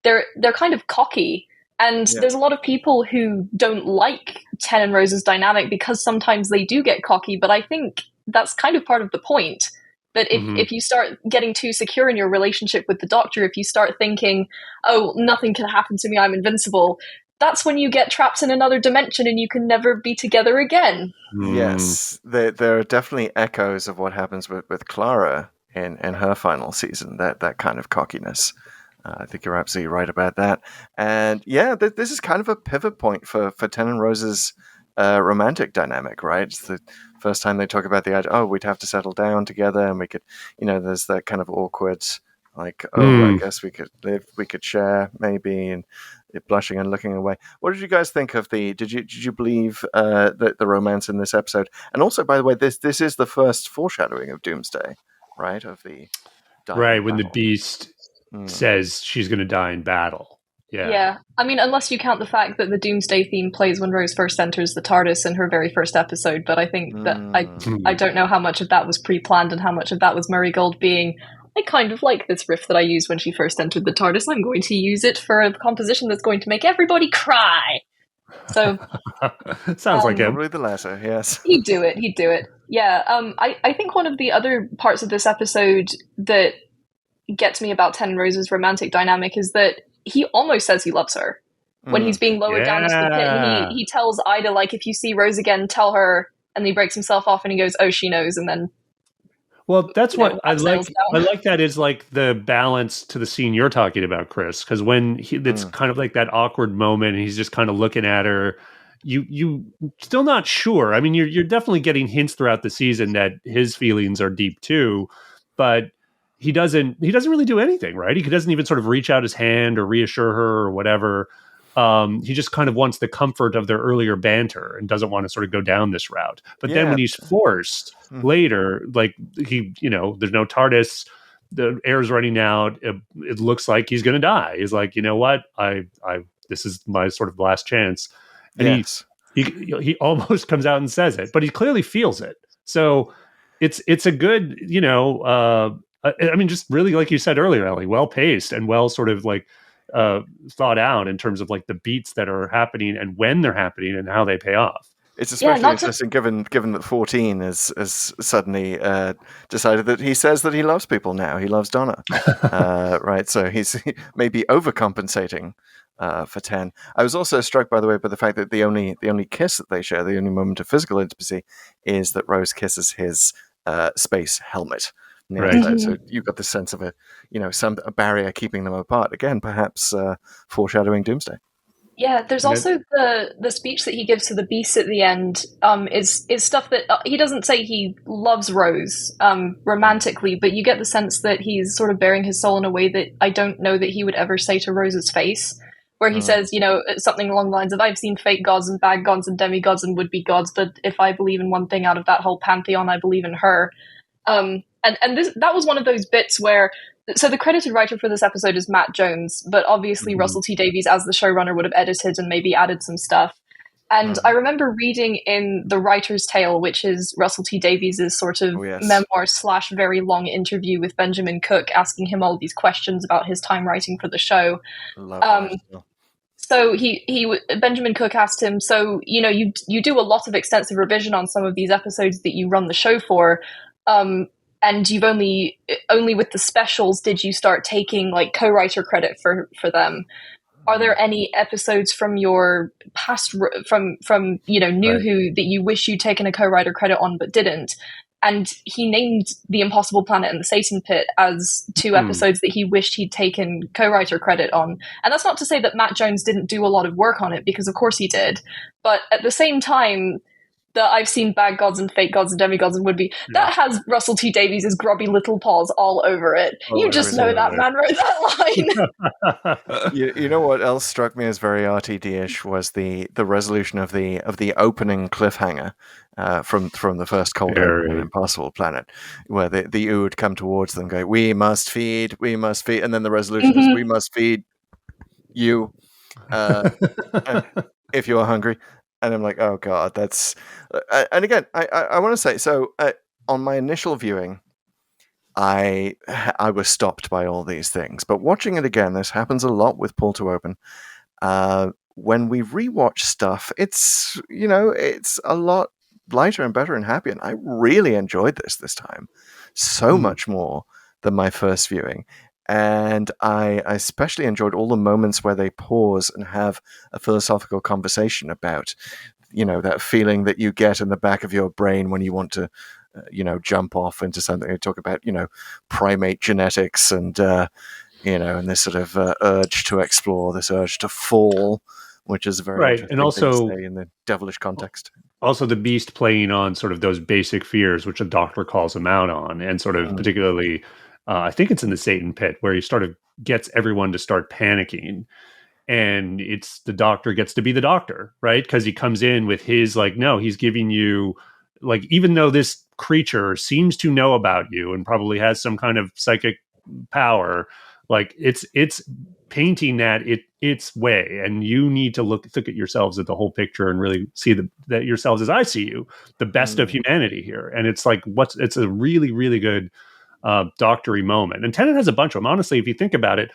they're kind of cocky, and there's a lot of people who don't like Ten and Rose's dynamic because sometimes they do get cocky. But I think that's kind of part of the point. That if you start getting too secure in your relationship with the Doctor, if you start thinking, oh, nothing can happen to me, I'm invincible, that's when you get trapped in another dimension and you can never be together again. Yes, there are definitely echoes of what happens with Clara in her final season, that kind of cockiness. I think you're absolutely right about that. And yeah, this is kind of a pivot point for Ten and Rose's romantic dynamic, right? It's the first time they talk about the idea, we'd have to settle down together, and we could, there's that kind of awkward, like, I guess we could share maybe, and blushing and looking away. What did you guys think of did you believe the romance in this episode? And also, by the way, this is the first foreshadowing of Doomsday, right? Of the when the Beast says she's going to die in battle. Yeah. I mean, unless you count the fact that the Doomsday theme plays when Rose first enters the TARDIS in her very first episode, but I think that I don't know how much of that was pre-planned and how much of that was Murray Gold being, I kind of like this riff that I used when she first entered the TARDIS. I'm going to use it for a composition that's going to make everybody cry. So sounds like him. Probably the latter, yes. He'd do it. Yeah. I think one of the other parts of this episode that gets me about Ten and Rose's romantic dynamic is that he almost says he loves her. when he's being lowered down into the pit, Yeah. and he tells Ida, like, if you see Rose again, tell her, and he breaks himself off and he goes, oh, she knows, and then Well, that's what I like. abseils down. I like that is like the balance to the scene you're talking about, Chris. Because when it's kind of like that awkward moment, and he's just kind of looking at her. You still not sure. I mean, you're definitely getting hints throughout the season that his feelings are deep too, but he doesn't really do anything, right? He doesn't even sort of reach out his hand or reassure her or whatever. He just kind of wants the comfort of their earlier banter and doesn't want to sort of go down this route. But then when he's forced later, like there's no TARDIS, the air's running out. It looks like he's going to die. He's like, you know what? This is my sort of last chance. And he almost comes out and says it, but he clearly feels it. So it's a good, I mean, just really, like you said earlier, Ellie, well paced and well sort of like thought out in terms of like the beats that are happening and when they're happening and how they pay off. It's especially interesting given that 14 has suddenly decided that he says that he loves people now. He loves Donna, right? So he's maybe overcompensating for 10. I was also struck, by the way, by the fact that the only kiss that they share, the only moment of physical intimacy, is that Rose kisses his space helmet. Right. So you got the sense of a barrier keeping them apart. Again, perhaps foreshadowing Doomsday. Yeah, there's also the speech that he gives to the Beast at the end is stuff that he doesn't say he loves Rose romantically, but you get the sense that he's sort of bearing his soul in a way that I don't know that he would ever say to Rose's face, where he says, something along the lines of, I've seen fake gods and bad gods and demigods and would-be gods, but if I believe in one thing out of that whole pantheon, I believe in her. And that was one of those bits where, so the credited writer for this episode is Matt Jones, but obviously Russell T Davies as the showrunner would have edited and maybe added some stuff. And I remember reading in The Writer's Tale, which is Russell T Davies' sort of memoir / very long interview with Benjamin Cook, asking him all these questions about his time writing for the show. So Benjamin Cook asked him, so, you do a lot of extensive revision on some of these episodes that you run the show for, and you've only with the specials did you start taking like co-writer credit for them. Are there any episodes from your past from NuWho that you wish you'd taken a co-writer credit on but didn't? And he named The Impossible Planet and The Satan Pit as two episodes that he wished he'd taken co-writer credit on. And that's not to say that Matt Jones didn't do a lot of work on it, because of course he did. But at the same time, that I've seen bad gods and fake gods and demigods and would-be, that has Russell T Davies' grubby little paws all over it. You just know that man wrote that line. You know what else struck me as very RTD-ish was the resolution of the opening cliffhanger from the first Cold Open Impossible Planet, where the Ooh would come towards them, go, we must feed, and then the resolution is, we must feed you if you're hungry. And I'm like, oh god, that's. And again, I want to say, so on my initial viewing, I was stopped by all these things. But watching it again, this happens a lot with Pull to Open. When we rewatch stuff, it's a lot lighter and better and happier. And I really enjoyed this time, so much more than my first viewing. And I especially enjoyed all the moments where they pause and have a philosophical conversation about, that feeling that you get in the back of your brain when you want to, jump off into something. They talk about, primate genetics and, and this sort of urge to explore, this urge to fall, which is very right. And also in the devilish context. Also, the Beast playing on sort of those basic fears, which the Doctor calls him out on, and sort of particularly. I think it's in the Satan Pit where he sort of gets everyone to start panicking, and it's the Doctor gets to be the Doctor, right? Because he comes in with his no, he's giving you even though this creature seems to know about you and probably has some kind of psychic power, it's painting that its way, and you need to look at yourselves at the whole picture and really see that yourselves as I see you, the best of humanity here. And it's it's a really, really good doctory moment. And Tennant has a bunch of them. Honestly, if you think about it,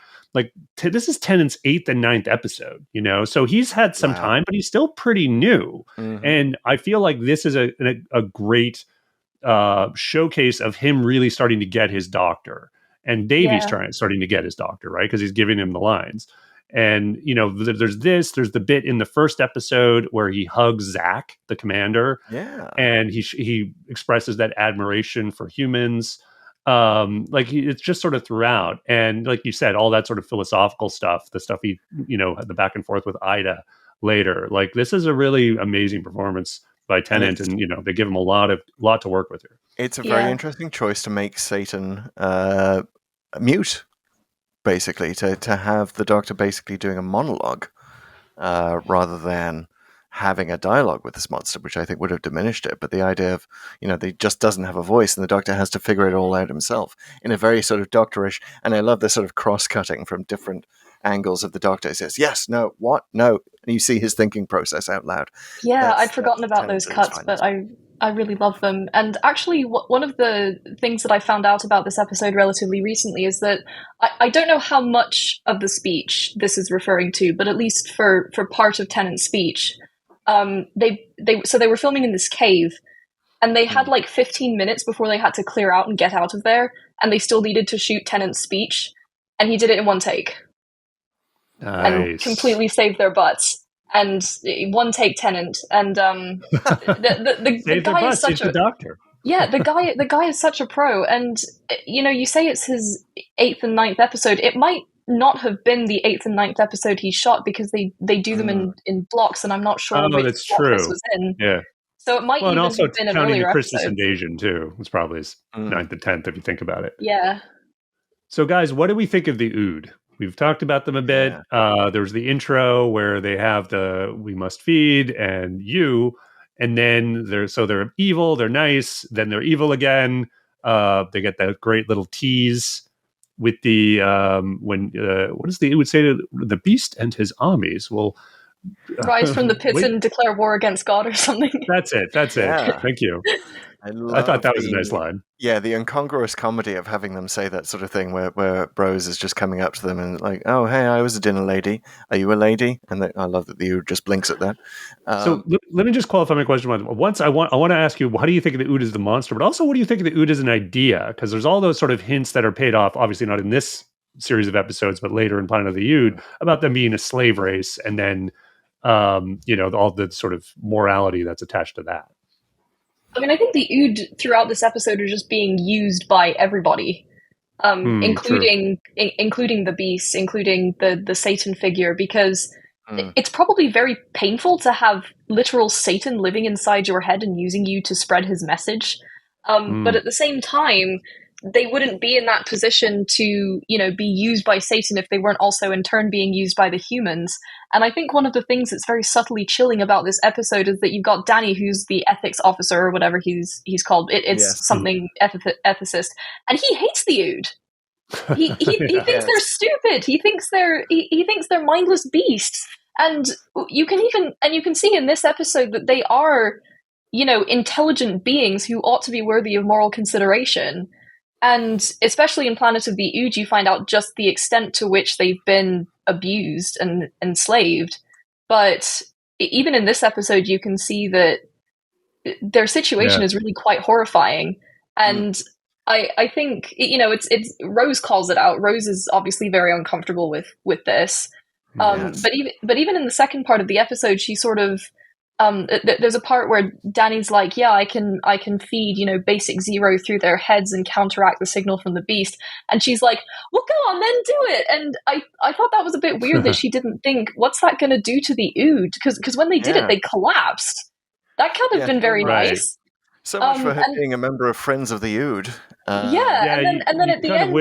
this is Tennant's 8th and 9th episode, so he's had some time, but he's still pretty new. And I feel like this is a great showcase of him really starting to get his Doctor, and Davies starting to get his Doctor, right? Because he's giving him the lines. And, there's the bit in the first episode where he hugs Zach, the commander. Yeah. And he expresses that admiration for humans. It's just sort of throughout. And like you said, all that sort of philosophical stuff, the stuff he, the back and forth with Ida later, like this is a really amazing performance by Tennant. And, they give him a lot to work with here. It's a very interesting choice to make Satan mute, basically, to have the Doctor basically doing a monologue rather than having a dialogue with this monster, which I think would have diminished it. But the idea of, they just doesn't have a voice and the Doctor has to figure it all out himself in a very sort of doctorish, and I love this sort of cross-cutting from different angles of the Doctor. He says, yes, no, what, no, and you see his thinking process out loud. Yeah, I'd forgotten about those cuts, but I really love them. And actually, one of the things that I found out about this episode relatively recently is that I don't know how much of the speech this is referring to, but at least for part of Tennant's speech, they were filming in this cave, and they had like 15 minutes before they had to clear out and get out of there, and they still needed to shoot Tennant's speech, and he did it in one take. Nice. And completely saved their butts. And one take Tennant, and the guy is such a Doctor. Yeah, the guy is such a pro, and you say it's his 8th and 9th episode. It might not have been the 8th and 9th episode he shot, because they do them in blocks, and I'm not sure which that's block true. this was in. Yeah. So it might even and also have been an counting earlier the Christmas episode. invasion too. It's probably his 9th and 10th if you think about it. Yeah. So guys, what do we think of the Ood? We've talked about them a bit. Yeah. There's the intro where they have the "we must feed" and "you," and then they're evil, they're nice, then they're evil again. They get that great little tease with the what is the Ood say to the beast and his armies will Rise from the pits and declare war against God or something. That's it. Yeah. Thank you. I thought that was a nice line. Yeah, the incongruous comedy of having them say that sort of thing where Rose is just coming up to them and like, oh, hey, I was a dinner lady. Are you a lady? And I love that the Ood just blinks at that. So let me just qualify my question. Once I want to ask you, how do you think of the Ood as the monster? But also, what do you think of the Ood as an idea? Because there's all those sort of hints that are paid off, obviously not in this series of episodes, but later in Planet of the Ood, about them being a slave race, and then all the sort of morality that's attached to that. I mean, I think the Ood throughout this episode are just being used by everybody, including the beasts, including the Satan figure, because it's probably very painful to have literal Satan living inside your head and using you to spread his message. But at the same time, they wouldn't be in that position to, be used by Satan if they weren't also in turn being used by the humans. And I think one of the things that's very subtly chilling about this episode is that you've got Danny, who's the ethics officer or whatever he's called. It's something ethicist, and he hates the Ood. He thinks they're stupid. He thinks they're mindless beasts. And you can see in this episode that they are, intelligent beings who ought to be worthy of moral consideration. And especially in Planet of the Ood, you find out just the extent to which they've been abused and enslaved. But even in this episode, you can see that their situation is really quite horrifying. And I think, it's Rose calls it out. Rose is obviously very uncomfortable with this. Yes. But even in the second part of the episode, she sort of there's a part where Danny's like, yeah, I can feed, basic zero through their heads and counteract the signal from the beast. And she's like, well, go on, then do it. And I thought that was a bit weird that she didn't think, what's that going to do to the Ood? Because when they did it, they collapsed. That could have been very nice. So much for her being a member of Friends of the Ood. And then at the end,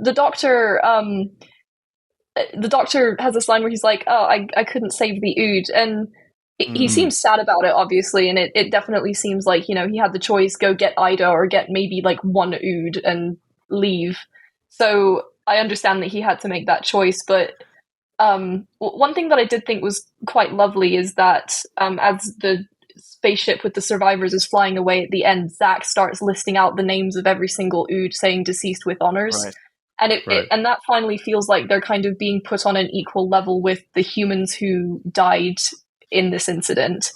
the Doctor... the Doctor has this line where he's like, oh, I couldn't save the Ood. And he seems sad about it, obviously. And it definitely seems like, he had the choice, go get Ida or get maybe like one Ood and leave. So I understand that he had to make that choice. But one thing that I did think was quite lovely is that as the spaceship with the survivors is flying away at the end, Zach starts listing out the names of every single Ood, saying deceased with honors. Right. And and that finally feels like they're kind of being put on an equal level with the humans who died in this incident.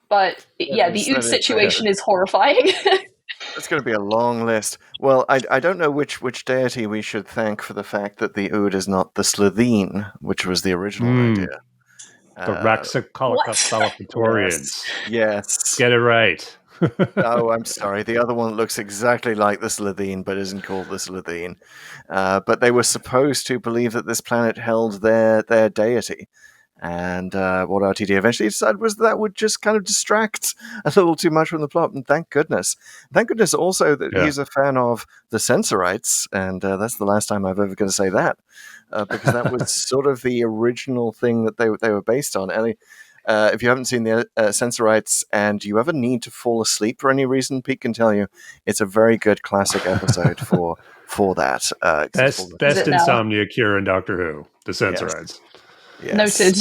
But the Ood situation is horrifying. It's going to be a long list. Well, I don't know which deity we should thank for the fact that the Ood is not the Slitheen, which was the original idea. The Raxacolocathalapatorians. Yes. Get it right. Oh, I'm sorry. The other one looks exactly like the Slitheen, but isn't called the Slitheen. But they were supposed to believe that this planet held their deity. And what RTD eventually decided was that would just kind of distract a little too much from the plot. And thank goodness. Thank goodness also that he's a fan of the Sensorites. And that's the last time I've ever going to say that. Because that was sort of the original thing that they were based on. Ellie, if you haven't seen the Sensorites and you ever need to fall asleep for any reason, Pete can tell you it's a very good classic episode for that. Best insomnia cure in Doctor Who, the Sensorites. Yes. Noted.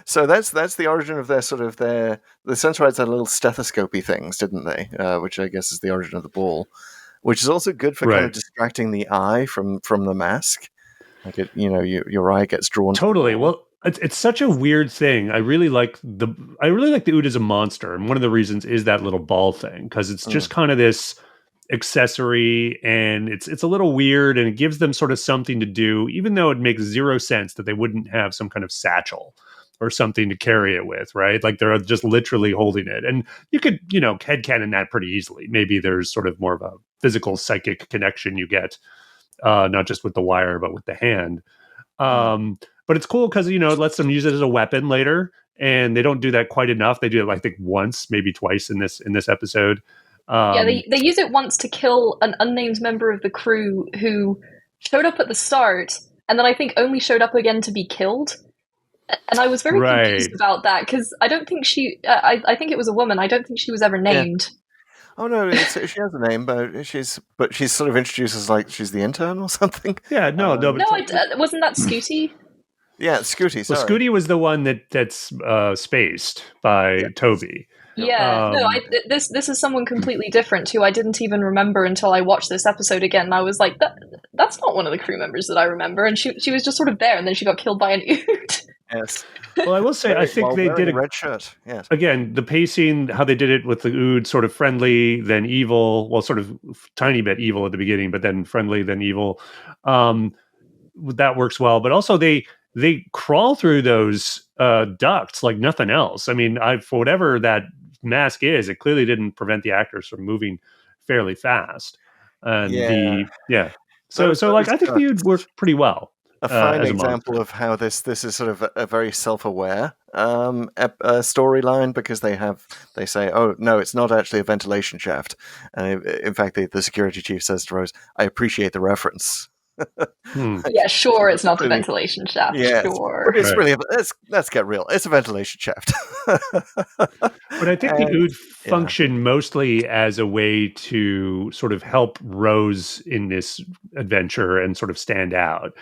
So that's the origin of the Sensorites had little stethoscopy things, didn't they? Which I guess is the origin of the ball, which is also good for kind of distracting the eye from the mask. Like your eye gets drawn. Totally. Well, it's such a weird thing. I really like the Ood as a monster, and one of the reasons is that little ball thing, because it's just kind of this accessory, and it's a little weird, and it gives them sort of something to do, even though it makes zero sense that they wouldn't have some kind of satchel or something to carry it with, right? Like they're just literally holding it, and you could headcanon that pretty easily. Maybe there's sort of more of a physical psychic connection you get, not just with the wire but with the hand. But it's cool because it lets them use it as a weapon later, and they don't do that quite enough. They do it, I think, once, maybe twice in this episode. They use it once to kill an unnamed member of the crew who showed up at the start, and then I think only showed up again to be killed. And I was very confused about that, because I don't think she... I think it was a woman. I don't think she was ever named. Yeah. Oh no, she has a name, but she's sort of introduced as like she's the intern or something. Yeah, no, wasn't that Scooty? Yeah, Scooty. Sorry. Well, Scooty was the one that's spaced by Toby. Yeah, this is someone completely different who I didn't even remember until I watched this episode again. And I was like, that's not one of the crew members that I remember. And she was just sort of there, and then she got killed by an Ood. Yes. Well, I will say, I think they did a red shirt. Yes. Again, the pacing, how they did it with the Ood, sort of friendly, then evil. Well, sort of tiny bit evil at the beginning, but then friendly, then evil. That works well. But also, they crawl through those ducts like nothing else. I mean, for whatever that mask is, it clearly didn't prevent the actors from moving fairly fast. And So I think the Ood worked pretty well. A fine example of how this is sort of a very self-aware storyline, because they say, oh no, it's not actually a ventilation shaft. And in fact, the security chief says to Rose, "I appreciate the reference." Yeah, sure, it's not the ventilation shaft. Yeah, sure, but it's really let's get real. It's a ventilation shaft. But I think the Ood function mostly as a way to sort of help Rose in this adventure and sort of stand out.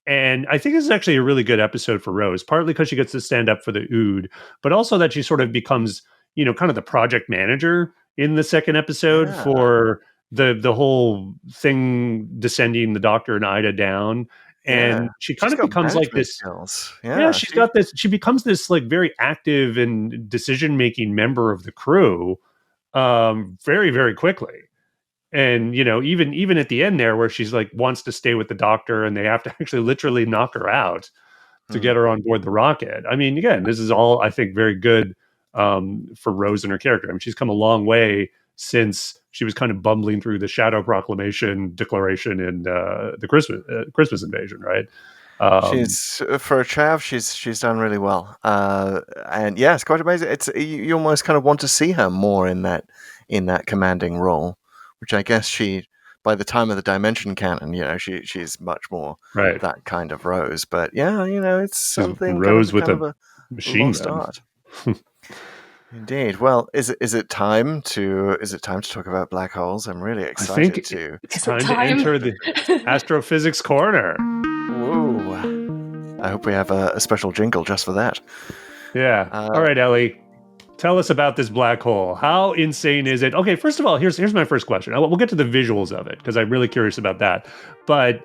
And I think this is actually a really good episode for Rose, partly because she gets to stand up for the Ood, but also that she sort of becomes, kind of the project manager in the second episode for the whole thing descending the Doctor and Ida down. And she kind of becomes like this. She becomes this like very active and decision-making member of the crew very, very quickly. And, even at the end there where she's like wants to stay with the Doctor and they have to actually literally knock her out to get her on board the rocket. I mean, again, this is all, I think, very good for Rose and her character. I mean, she's come a long way since she was kind of bumbling through the Shadow Proclamation declaration and the Christmas invasion, right? She's for a chav. She's done really well, and yeah, it's quite amazing. It's you almost kind of want to see her more in that commanding role, which I guess by the time of the Dimension canon, she's much more that kind of Rose. But yeah, it's something Rose with a machine gun. Indeed. Well, is it time to talk about black holes? I'm really excited It's time to enter the Astrophysics Corner. Whoa! I hope we have a special jingle just for that. Yeah. All right, Ellie. Tell us about this black hole. How insane is it? Okay, first of all, here's my first question. We'll get to the visuals of it because I'm really curious about that. But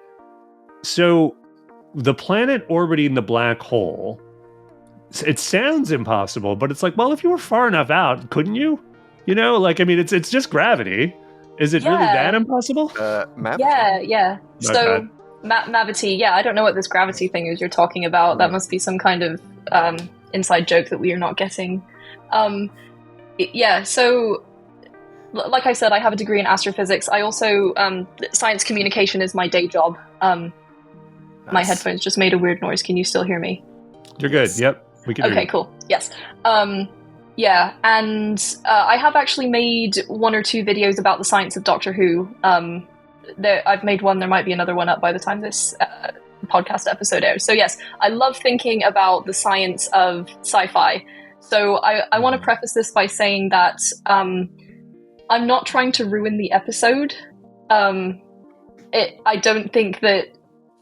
so the planet orbiting the black hole. It sounds impossible, but it's like, well, if you were far enough out, couldn't you? You know, like, I mean, it's just gravity. Is it really that impossible? Mavity. Yeah. So, mavity, I don't know what this gravity thing is you're talking about. That must be some kind of inside joke that we are not getting. So, like I said, I have a degree in astrophysics. I also, science communication is my day job. My headphones just made a weird noise. Can you still hear me? You're good. Yep. We can hear you. Okay, cool. Yes. And I have actually made 1 or 2 videos about the science of Doctor Who. I've made one. There might be another one up by the time this podcast episode airs. So yes, I love thinking about the science of sci-fi. So I want to preface this by saying that I'm not trying to ruin the episode. I don't think that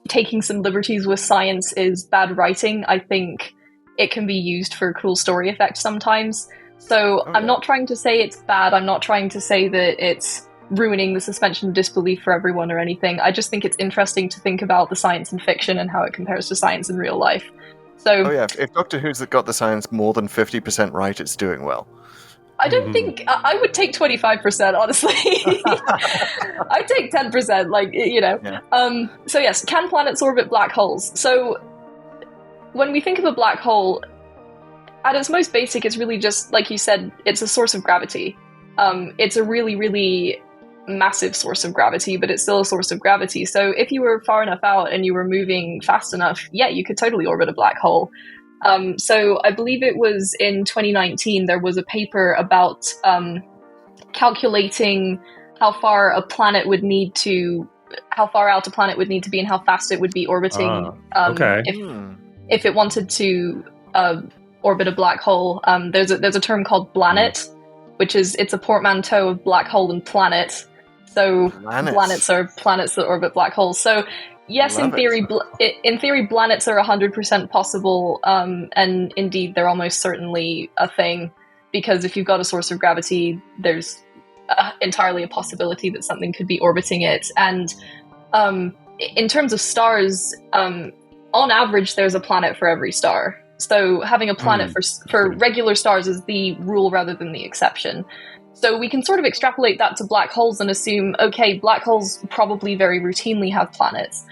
taking some liberties with science is bad writing. I think it can be used for cool story effect sometimes. So I'm not trying to say it's bad. I'm not trying to say that it's ruining the suspension of disbelief for everyone or anything. I just think it's interesting to think about the science in fiction and how it compares to science in real life. So, if Doctor Who's got the science more than 50% right, it's doing well. I don't think I would take 25%, honestly. I'd take 10%, like, you know. Yeah. So yes, can planets orbit black holes? So when we think of a black hole, at its most basic, it's really just, like you said, it's a source of gravity. It's a really, really massive source of gravity, but it's still a source of gravity. So if you were far enough out and you were moving fast enough, you could totally orbit a black hole. So I believe it was in 2019, there was a paper about calculating how far out a planet would need to be and how fast it would be orbiting if it wanted to orbit a black hole. There's a term called planet, which is, it's a portmanteau of black hole and planet. So planets are planets that orbit black holes. So yes, in theory, planets are 100% possible, and indeed they're almost certainly a thing, because if you've got a source of gravity, there's entirely a possibility that something could be orbiting it. And in terms of stars, on average, there's a planet for every star. So having a planet for regular stars is the rule rather than the exception. So we can sort of extrapolate that to black holes and assume, okay, black holes probably very routinely have planets.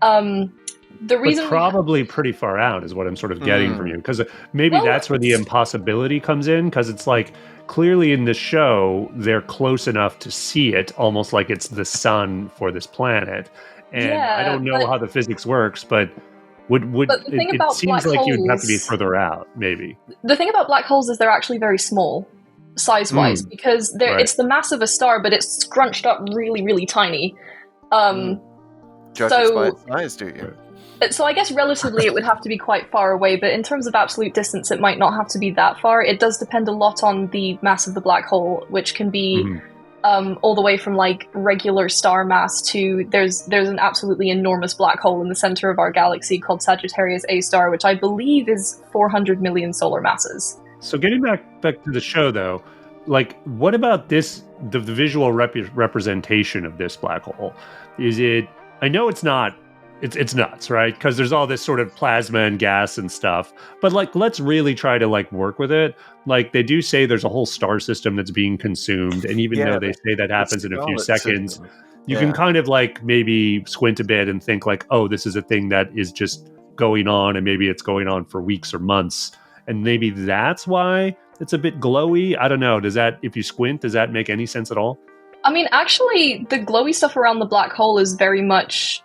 The reason, but probably pretty far out is what I'm sort of getting from you, because maybe that's where the impossibility comes in, because it's like clearly in the show they're close enough to see it, almost like it's the sun for this planet. And I don't know how the physics works, but it seems like you'd have to be further out, maybe. The thing about black holes is they're actually very small, size-wise, because it's the mass of a star, but it's scrunched up really, really tiny. Judge it by its size, do you? So I guess relatively it would have to be quite far away, but in terms of absolute distance, it might not have to be that far. It does depend a lot on the mass of the black hole, which can be all the way from like regular star mass to there's an absolutely enormous black hole in the center of our galaxy called Sagittarius A star, which I believe is 400 million solar masses. So getting back to the show though, like what about the visual representation of this black hole? Is it, I know it's not, it's nuts, right? Because there's all this sort of plasma and gas and stuff. But like, let's really try to like work with it. Like they do say there's a whole star system that's being consumed. And even though they say that happens in a few seconds, you can kind of like maybe squint a bit and think like, oh, this is a thing that is just going on. And maybe it's going on for weeks or months. And maybe that's why it's a bit glowy. I don't know. Does that, if you squint, does that make any sense at all? I mean, actually, the glowy stuff around the black hole is very much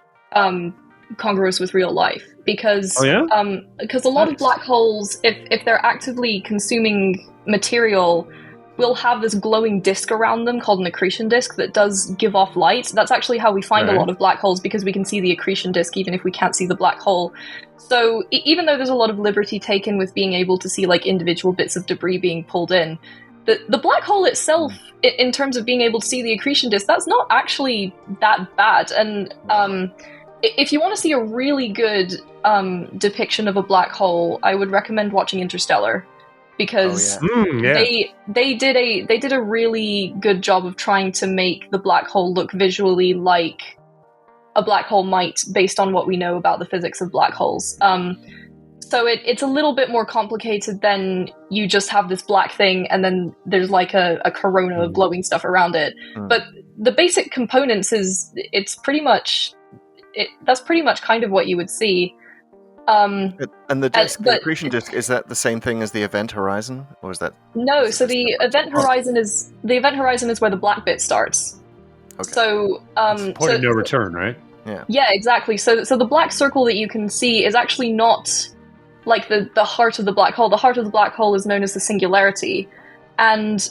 congruous with real life, because a lot of black holes, if they're actively consuming material, will have this glowing disk around them called an accretion disk that does give off light. That's actually how we find a lot of black holes, because we can see the accretion disk even if we can't see the black hole. So even though there's a lot of liberty taken with being able to see like individual bits of debris being pulled in, the black hole itself, in terms of being able to see the accretion disk, that's not actually that bad. And if you want to see a really good depiction of a black hole, I would recommend watching Interstellar, because they did a really good job of trying to make the black hole look visually like a black hole might, based on what we know about the physics of black holes. So it's a little bit more complicated than you just have this black thing and then there's like a corona of glowing stuff around it. But the basic components that's pretty much kind of what you would see. And the disk, the accretion disk, is that the same thing as the event horizon, or is that? No, so the event horizon is where the black bit starts. Okay. So Point of no return, right? Yeah, exactly. So the black circle that you can see is actually not like the heart of the black hole. The heart of the black hole is known as the singularity, and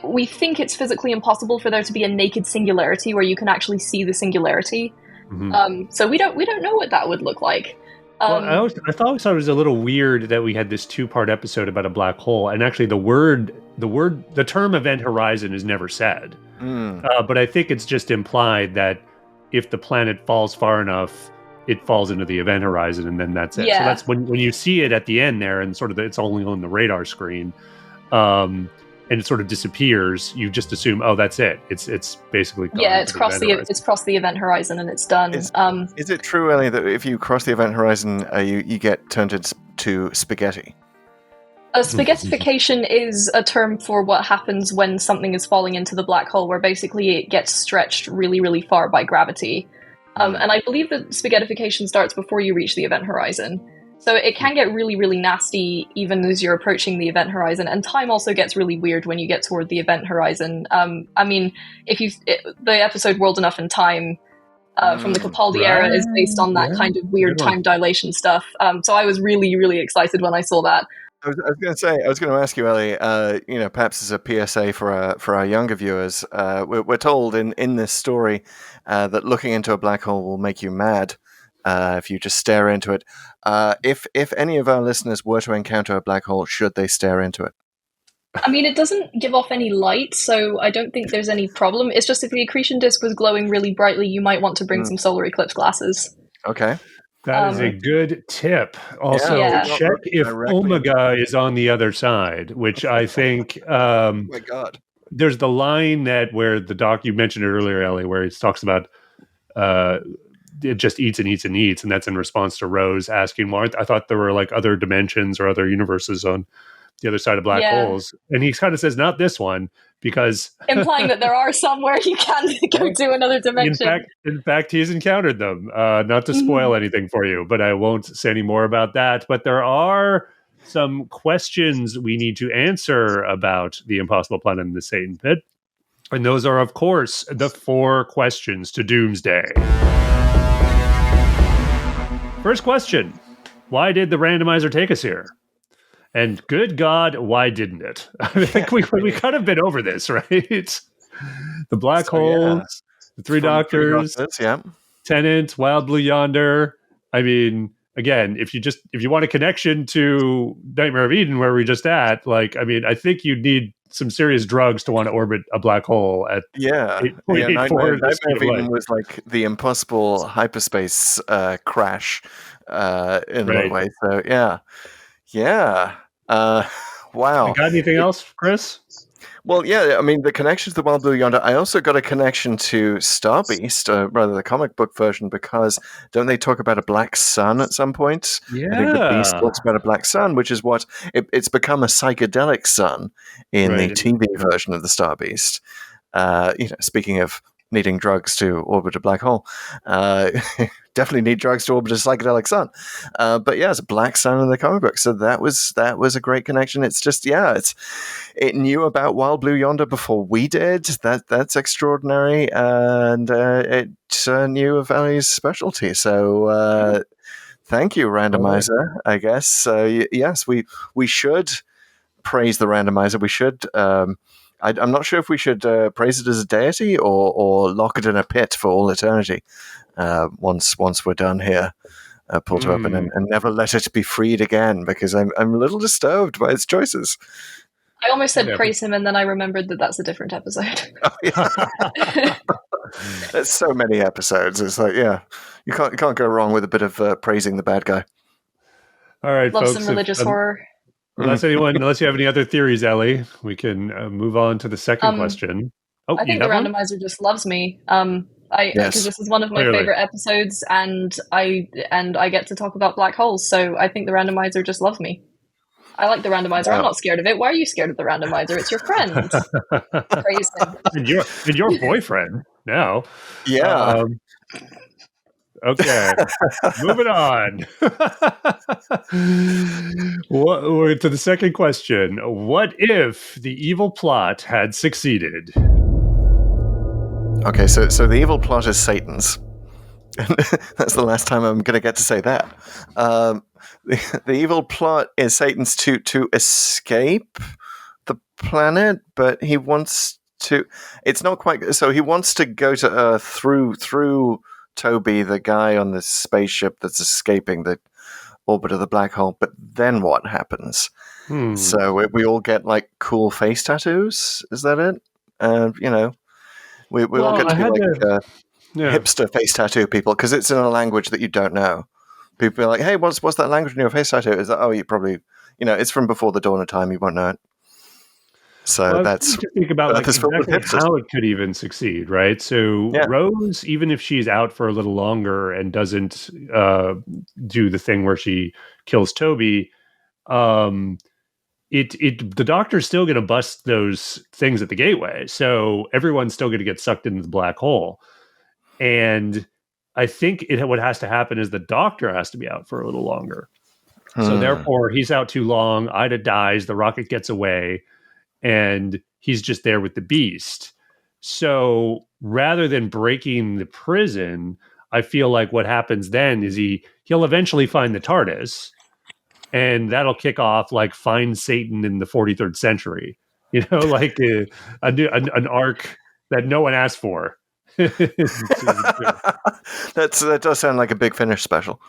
we think it's physically impossible for there to be a naked singularity where you can actually see the singularity. So we don't know what that would look like. Well, I thought it was a little weird that we had this 2-part episode about a black hole, and actually the term event horizon is never said. But I think it's just implied that if the planet falls far enough, it falls into the event horizon, and then that's it. Yeah. So that's when you see it at the end there, and sort of it's only on the radar screen, and it sort of disappears. You just assume, oh, that's it. It's basically gone. Yeah, it's crossed the event horizon, and it's done. Is it true, Ellie, that if you cross the event horizon, you get turned into spaghetti? A spaghettification is a term for what happens when something is falling into the black hole, where basically it gets stretched really, really far by gravity. And I believe that spaghettification starts before you reach the event horizon. So it can get really, really nasty even as you're approaching the event horizon. And time also gets really weird when you get toward the event horizon. I mean, the episode World Enough in Time from the Capaldi era is based on that kind of weird time dilation stuff. So I was really, really excited when I saw that. I was going to ask you, Ellie. Perhaps as a PSA for our younger viewers, we're told in this story that looking into a black hole will make you mad if you just stare into it. If any of our listeners were to encounter a black hole, should they stare into it? I mean, it doesn't give off any light, so I don't think there's any problem. It's just if the accretion disk was glowing really brightly, you might want to bring some solar eclipse glasses. Okay. That is a good tip. Also, check if omega is on the other side, which I think... oh my God. There's the line where the doc, you mentioned it earlier, Ellie, where he talks about it just eats and eats and eats, and that's in response to Rose asking, well, I thought there were like other dimensions or other universes on the other side of black holes. And he kind of says, not this one, because... implying that there are somewhere you can go to another dimension. In fact, he's encountered them. Not to spoil anything for you, but I won't say any more about that. But there are some questions we need to answer about the Impossible Planet and the Satan Pit. And those are, of course, the 4 questions to Doomsday. First question. Why did the randomizer take us here? And good God, why didn't it? I think we kind of been over this, right? The black holes, the three doctors, Tennant, Wild Blue Yonder. I mean, again, if you want a connection to Nightmare of Eden, where we're just at, I think you'd need some serious drugs to want to orbit a black hole at 8.84. Nightmare of Eden was like the impossible hyperspace crash in one way. So yeah. Wow. You got anything else, Chris? Well, yeah, I mean, the connection to the Wild Blue Yonder, I also got a connection to Star Beast, rather the comic book version, because don't they talk about a black sun at some point? Yeah. I think the Beast talks about a black sun, which is what it's become a psychedelic sun in the TV version of the Star Beast. Speaking of needing drugs to orbit a black hole, definitely need drugs to orbit a psychedelic sun. But yeah, it's a black sun in the comic book, so that was a great connection. It's just it knew about Wild Blue Yonder before we did. That's extraordinary, and it knew of Ellie's specialty. So thank you, Randomizer. I guess yes, we should praise the Randomizer. We should. I'm not sure if we should praise it as a deity or lock it in a pit for all eternity. Once we're done here, pull to open and never let it be freed again, because I'm a little disturbed by its choices. I almost said praise him, and then I remembered that that's a different episode. Oh, yeah. There's so many episodes. It's like, you can't go wrong with a bit of praising the bad guy. All right, love folks, some religious horror. Unless you have any other theories, Ellie, we can move on to the second question. I think the Randomizer just loves me. Because this is one of my Clearly. favorite episodes, and I get to talk about black holes. So I think the randomizer just loves me. I like the randomizer. I'm not scared of it. Why are you scared of the randomizer? It's your friend. Praise him. And your boyfriend now. Yeah. Okay, moving on. To the second question. What if the evil plot had succeeded? Okay, so the evil plot is Satan's. That's the last time I'm going to get to say that. The evil plot is Satan's to escape the planet, but he wants to. It's not quite. So he wants to go to Earth through Toby, the guy on the spaceship that's escaping the orbit of the black hole. But then what happens? So we all get like cool face tattoos. Is that it? We all get to be hipster face tattoo people because it's in a language that you don't know. People are like, "Hey, what's that language in your face tattoo?" Is that? Oh, you probably, it's from before the dawn of time. You won't know it. So that's to think about like exactly how it could even succeed, right? So Rose, even if she's out for a little longer and doesn't do the thing where she kills Toby, the Doctor's still going to bust those things at the gateway. So everyone's still going to get sucked into the black hole. And I think what has to happen is the Doctor has to be out for a little longer. So therefore, he's out too long. Ida dies. The rocket gets away. And he's just there with the Beast. So rather than breaking the prison, I feel like what happens then is he'll eventually find the TARDIS. And that'll kick off like Find Satan in the 43rd century. Like an arc that no one asked for. That does sound like a Big Finish special.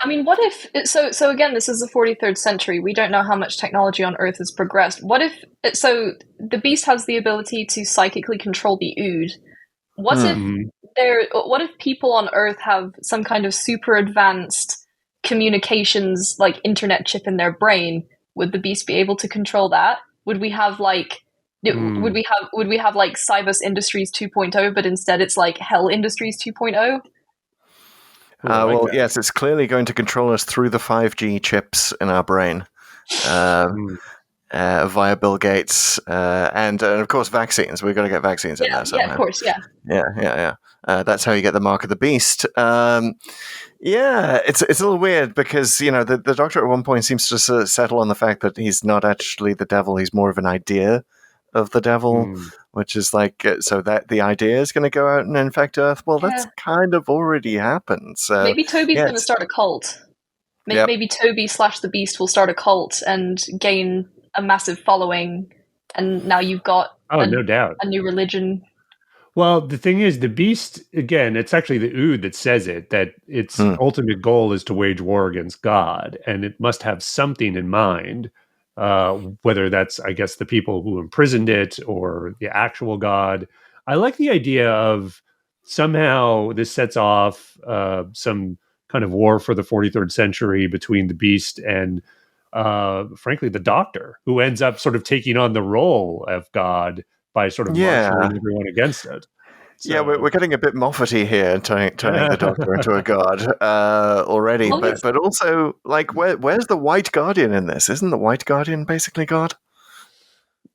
I mean, what if... So again, this is the 43rd century. We don't know how much technology on Earth has progressed. What if... So the Beast has the ability to psychically control the Ood. What if people on Earth have some kind of super advanced communications, like internet chip in their brain? Would the Beast be able to control that? Would we have like... Would we have like Cybus Industries 2.0, but instead it's like Hell Industries 2.0? Yes, it's clearly going to control us through the 5G chips in our brain via Bill Gates and of course vaccines. We've got to get vaccines in there somehow. Yeah, of course, yeah. That's how you get the mark of the beast. It's a little weird because the Doctor at one point seems to sort of settle on the fact that he's not actually the devil; he's more of an idea of the devil, which is like so that the idea is going to go out and infect Earth. Well, that's kind of already happened. So maybe Toby's going to start a cult. Maybe Toby / the Beast will start a cult and gain a massive following, and now you've got no doubt a new religion. Well, the thing is, the Beast, again, it's actually the Ood that says it, that its ultimate goal is to wage war against God, and it must have something in mind. Whether that's, I guess, the people who imprisoned it or the actual God. I like the idea of somehow this sets off some kind of war for the 43rd century between the Beast and, frankly, the Doctor, who ends up sort of taking on the role of God by sort of marshalling everyone against it. So, yeah, we're getting a bit Moffat-y here, turning the Doctor into a god already. But also, like, where's the White Guardian in this? Isn't the White Guardian basically God?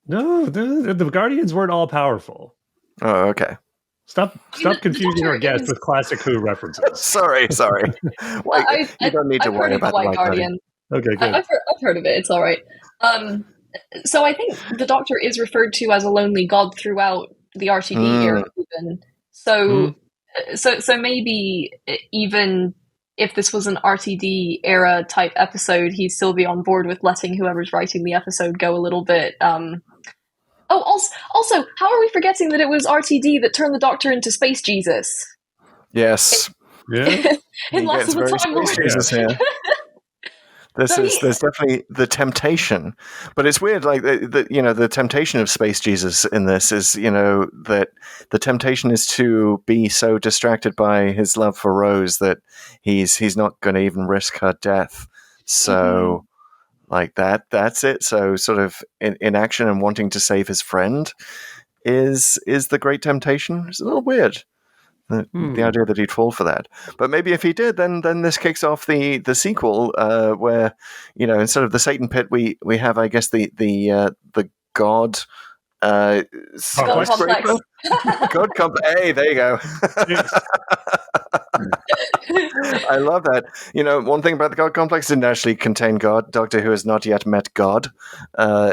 No, the Guardians weren't all powerful. Oh, okay. Stop confusing our guests with classic Who references. Sorry. You don't need to worry about the White Guardian. Okay, good. I've heard of it. It's all right. So I think the Doctor is referred to as a lonely god throughout the RTD era, even. So maybe even if this was an RTD era type episode, he'd still be on board with letting whoever's writing the episode go a little bit. Also, how are we forgetting that it was RTD that turned the Doctor into Space Jesus? Yes. In lots of the time. Jesus here. There's definitely the temptation, but it's weird. Like the temptation of Space Jesus in this is, that the temptation is to be so distracted by his love for Rose that he's not going to even risk her death. So, like that's it. So, sort of in action and wanting to save his friend is the great temptation. It's a little weird. The idea that he'd fall for that. But maybe if he did, then this kicks off the sequel, where, instead of the Satan pit, we have, I guess, the God skyscraper. God complex. Hey, there you go. I love that. One thing about the God complex didn't actually contain God. Doctor Who has not yet met God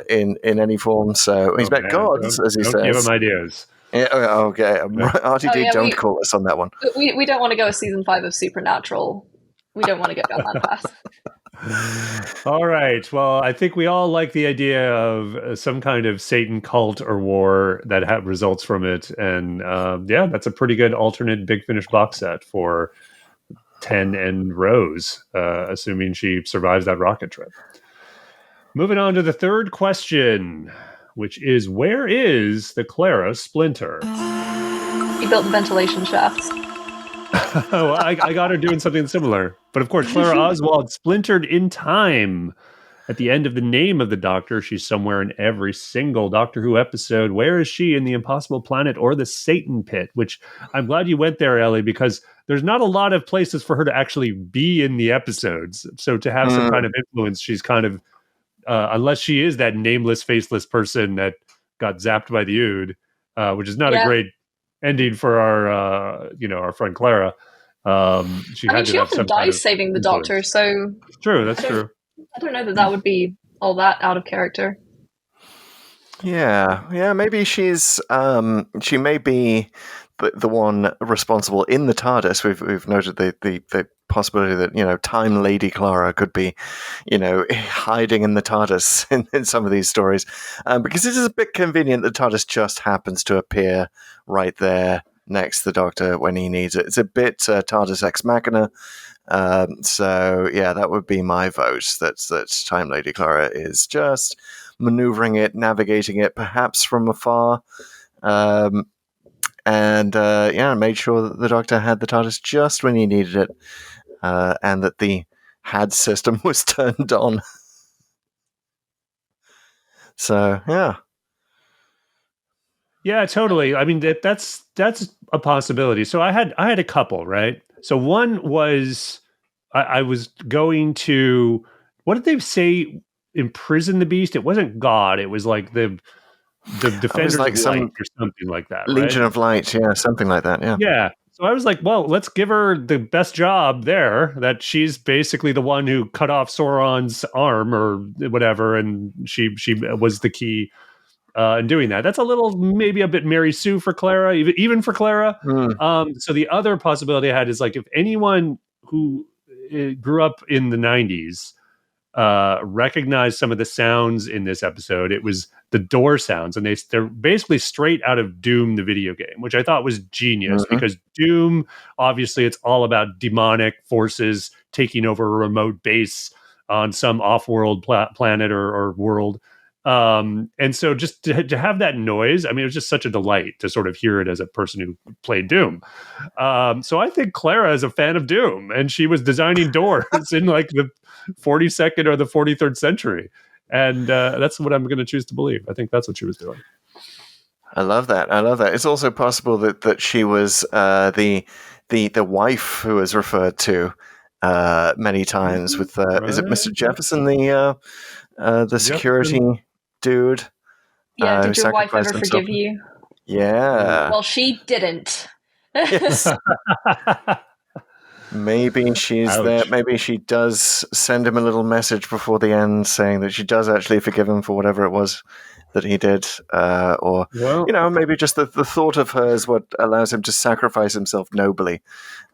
in any form. So he's met gods, as he says. Don't give him ideas. Yeah, okay. RTD, don't call us on that one. We don't want to go a season 5 of Supernatural. We don't want to go down that path. All right. Well, I think we all like the idea of some kind of Satan cult or war that results from it. And that's a pretty good alternate Big Finish box set for 10 and Rose, assuming she survives that rocket trip. Moving on to the third question, which is, where is the Clara Splinter? He built the ventilation shafts. Oh, I got her doing something similar. But of course, Clara Oswald splintered in time. At the end of the name of the Doctor, she's somewhere in every single Doctor Who episode. Where is she in the Impossible Planet or the Satan Pit? Which I'm glad you went there, Ellie, because there's not a lot of places for her to actually be in the episodes. So to have some kind of influence, she's kind of, unless she is that nameless, faceless person that got zapped by the Ood, which is not a great ending for our friend Clara. She often dies saving the Doctor, so true. That's true. I don't know that would be all that out of character. Yeah. Maybe she may be the one responsible in the TARDIS. We've noted the possibility that Time Lady Clara could be hiding in the TARDIS in some of these stories, because it is a bit convenient that TARDIS just happens to appear right there next to the Doctor when he needs it. It's a bit TARDIS ex machina. So that would be my vote. That Time Lady Clara is just maneuvering it, navigating it, perhaps from afar, and made sure that the Doctor had the TARDIS just when he needed it, and that the HAD system was turned on. So yeah, totally. I mean, that's a possibility. So I had a couple, right? So one was I was going to, what did they say? Imprison the beast? It wasn't God. It was like the Defenders of Light or something like that. Legion right? of Light, something like that. Yeah. So I was like, well, let's give her the best job there. That she's basically the one who cut off Sauron's arm or whatever, and she was the key. In doing that. That's maybe a bit Mary Sue for Clara, even for Clara. So the other possibility I had is like, if anyone who grew up in the 90s recognized some of the sounds in this episode, it was the door sounds, and they're basically straight out of Doom, the video game, which I thought was genius, because Doom, obviously it's all about demonic forces taking over a remote base on some off-world planet or world. And so just to have that noise, I mean, it was just such a delight to sort of hear it as a person who played Doom. So I think Clara is a fan of Doom, and she was designing doors in like the 42nd or the 43rd century. And that's what I'm going to choose to believe. I think that's what she was doing. I love that. It's also possible that she was the wife who is referred to many times with is it Mr. Jefferson, the security dude? Yeah, did your wife ever forgive you? Yeah. Well, she didn't. Yes. Maybe she's there. Maybe she does send him a little message before the end saying that she does actually forgive him for whatever it was that he did. Or, maybe just the thought of her is what allows him to sacrifice himself nobly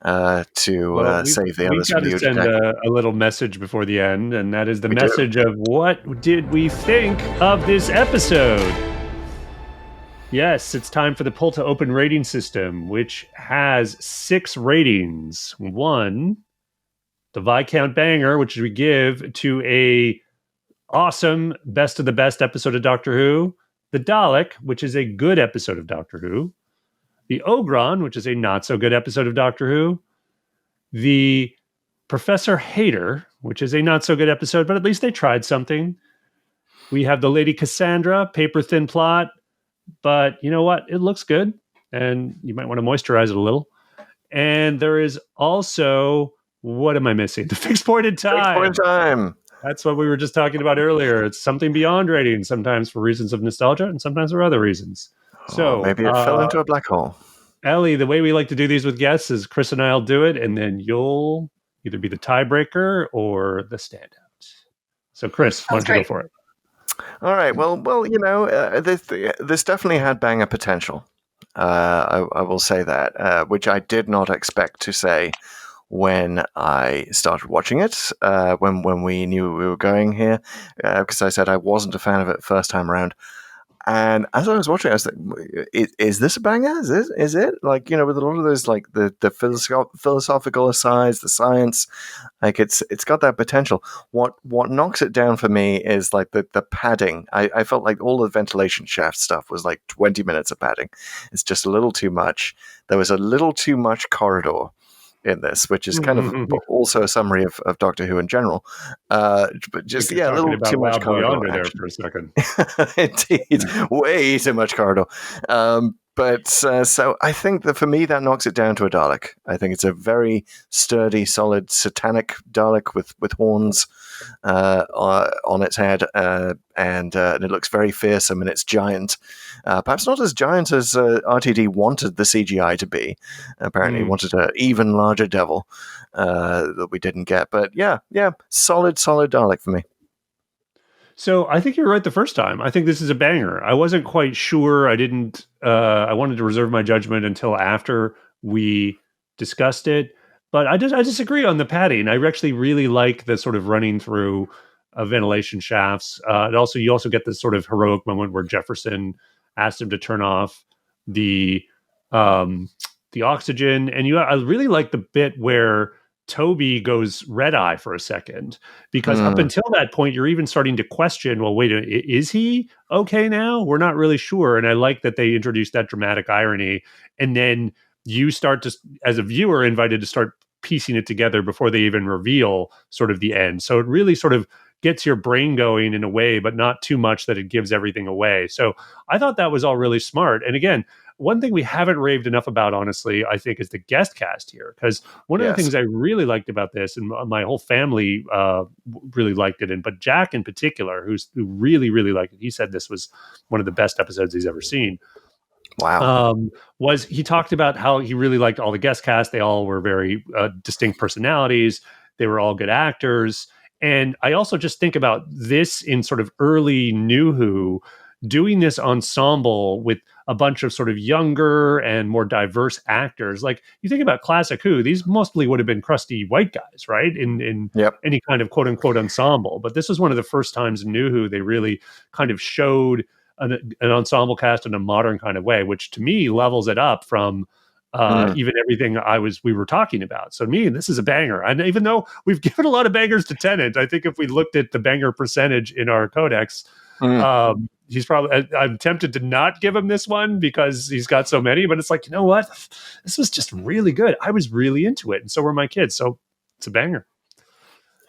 to save the others from the We've got to send a little message before the end, and that is the message of what did we think of this episode? Yes, it's time for the Pull to Open rating system, which has 6 ratings. 1, the Viscount Banger, which we give to a awesome best of the best episode of Doctor Who. The Dalek, which is a good episode of Doctor Who. The Ogron, which is a not so good episode of Doctor Who. The Professor Hater, which is a not so good episode, but at least they tried something. We have the Lady Cassandra, paper thin plot, but you know what? It looks good, and you might want to moisturize it a little. And there is also, what am I missing? The fixed point in time. Fixed point in time. That's what we were just talking about earlier. It's something beyond rating, sometimes for reasons of nostalgia and sometimes for other reasons. So maybe it fell into a black hole. Ellie, the way we like to do these with guests is Chris and I'll do it, and then you'll either be the tiebreaker or the standout. So, Chris, why don't you go for it? All right. Well, this definitely had banger potential. I will say that, which I did not expect to say when I started watching it, when we knew we were going here, because I said I wasn't a fan of it first time around. And as I was watching, I was like, is this a banger? Is it? Like, with a lot of those, like, the philosophical asides, the science, like, it's got that potential. What knocks it down for me is, like, the padding. I felt like all the ventilation shaft stuff was, like, 20 minutes of padding. It's just a little too much. There was a little too much corridor in this, which is kind of also a summary of Doctor Who in general. But just, a little too much corridor there for a second. Indeed, way too much corridor. So I think that for me, that knocks it down to a Dalek. I think it's a very sturdy, solid, satanic Dalek with horns on its head, and it looks very fearsome, and it's giant. Perhaps not as giant as RTD wanted the CGI to be. Apparently, wanted an even larger devil that we didn't get. But yeah, solid Dalek for me. So I think you're right the first time. I think this is a banger. I wasn't quite sure. I didn't. I wanted to reserve my judgment until after we discussed it. But I disagree on the padding. I actually really like the sort of running through ventilation shafts. And also, you also get this sort of heroic moment where Jefferson asked him to turn off the oxygen, and I really like the bit where Toby goes red eye for a second, because up until that point, you're even starting to question, well, wait, is he okay now? We're not really sure. And I like that they introduced that dramatic irony. And then you start to, as a viewer, invited to start piecing it together before they even reveal sort of the end. So it really sort of gets your brain going in a way, but not too much that it gives everything away. So I thought that was all really smart. And again, one thing we haven't raved enough about, honestly, I think, is the guest cast here. Because one of the things I really liked about this, and my whole family really liked it, but Jack in particular, who really, really liked it, he said this was one of the best episodes he's ever seen. Wow. Was he talked about how he really liked all the guest cast. They all were very distinct personalities. They were all good actors. And I also just think about this in sort of early NuWho, doing this ensemble with a bunch of sort of younger and more diverse actors. Like, you think about classic Who, these mostly would have been crusty white guys, right? In any kind of quote unquote ensemble. But this was one of the first times in NuWho they really kind of showed an ensemble cast in a modern kind of way, which to me levels it up from even everything we were talking about. So to me, this is a banger. And even though we've given a lot of bangers to Tennant, I think if we looked at the banger percentage in our codex, he's probably, I'm tempted to not give him this one because he's got so many, but it's like, you know what? This was just really good. I was really into it. And so were my kids. So it's a banger.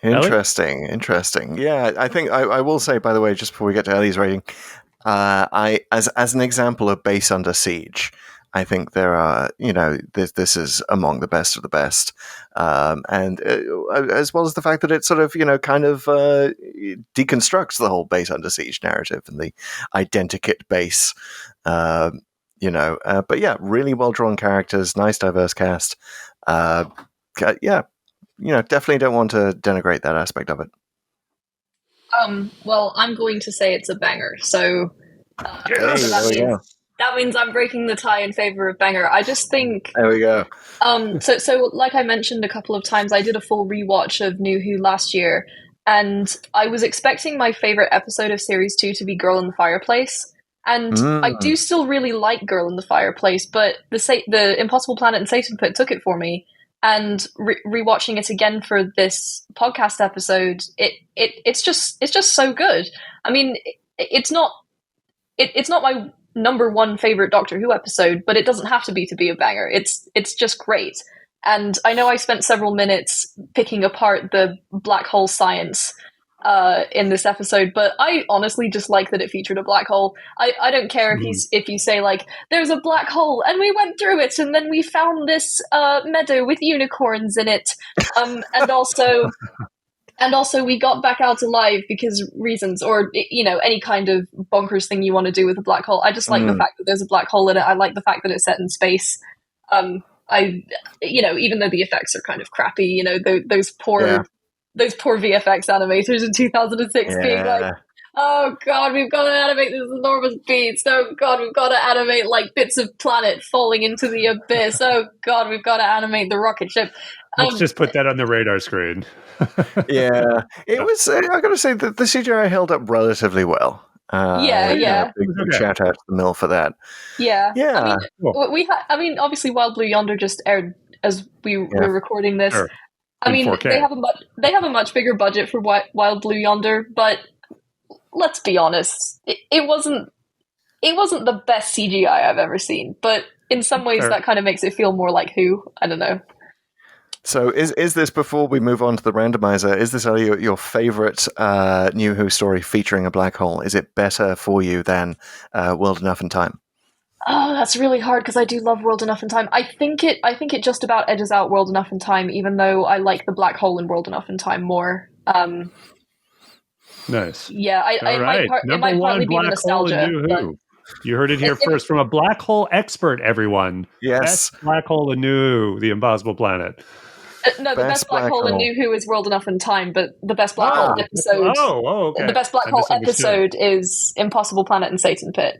Interesting. Yeah, I think I will say, by the way, just before we get to Ellie's rating, as an example of base under siege, I think there are, this is among the best of the best. And as well as the fact that it sort of, kind of deconstructs the whole base under siege narrative and the identikit base, but yeah, really well-drawn characters, nice diverse cast. Definitely don't want to denigrate that aspect of it. Well, I'm going to say it's a banger. So that means I'm breaking the tie in favor of banger. I just think... There we go. So like I mentioned a couple of times, I did a full rewatch of NuWho last year, and I was expecting my favorite episode of Series 2 to be Girl in the Fireplace. And I do still really like Girl in the Fireplace, but the Impossible Planet and Satan Pit took it for me. And rewatching it again for this podcast episode, it's just so good. I mean, it's not my number one favorite Doctor Who episode, but it doesn't have to be a banger. It's just great. And I know I spent several minutes picking apart the black hole science, in this episode, but I honestly just like that it featured a black hole. I don't care if you say like there's a black hole and we went through it and then we found this meadow with unicorns in it, and also we got back out alive because reasons, or any kind of bonkers thing you want to do with a black hole. I just like the fact that there's a black hole in it. I like the fact that it's set in space. Even though the effects are kind of crappy, those poor VFX animators in 2006 being like, oh god, we've got to animate this enormous beast. Oh god, we've got to animate like bits of planet falling into the abyss. Oh god, we've got to animate the rocket ship. Let's just put that on the radar screen. Yeah, it was. I got to say that the CGI held up relatively well. Big shout out to the mill for that. Yeah. Cool. Obviously, Wild Blue Yonder just aired as we were recording this. Sure. I mean, 4K. they have a much bigger budget for Wild Blue Yonder, but let's be honest, it wasn't the best CGI I've ever seen. But in some ways, that kind of makes it feel more like Who. I don't know. So is this, before we move on to the randomizer, is this your favorite NuWho story featuring a black hole? Is it better for you than World Enough and Time? Oh, that's really hard because I do love World Enough and Time. I think it just about edges out World Enough and Time, even though I like the black hole in World Enough and Time more. Nice. Yeah, All right. it might partly be the nostalgia. You heard it here first from a black hole expert, everyone. Yes. Best black hole in NuWho, the Impossible Planet. No, the best black hole in NuWho is World Enough and Time, but the best black hole episode. Okay. The best black hole episode is Impossible Planet and Satan Pit.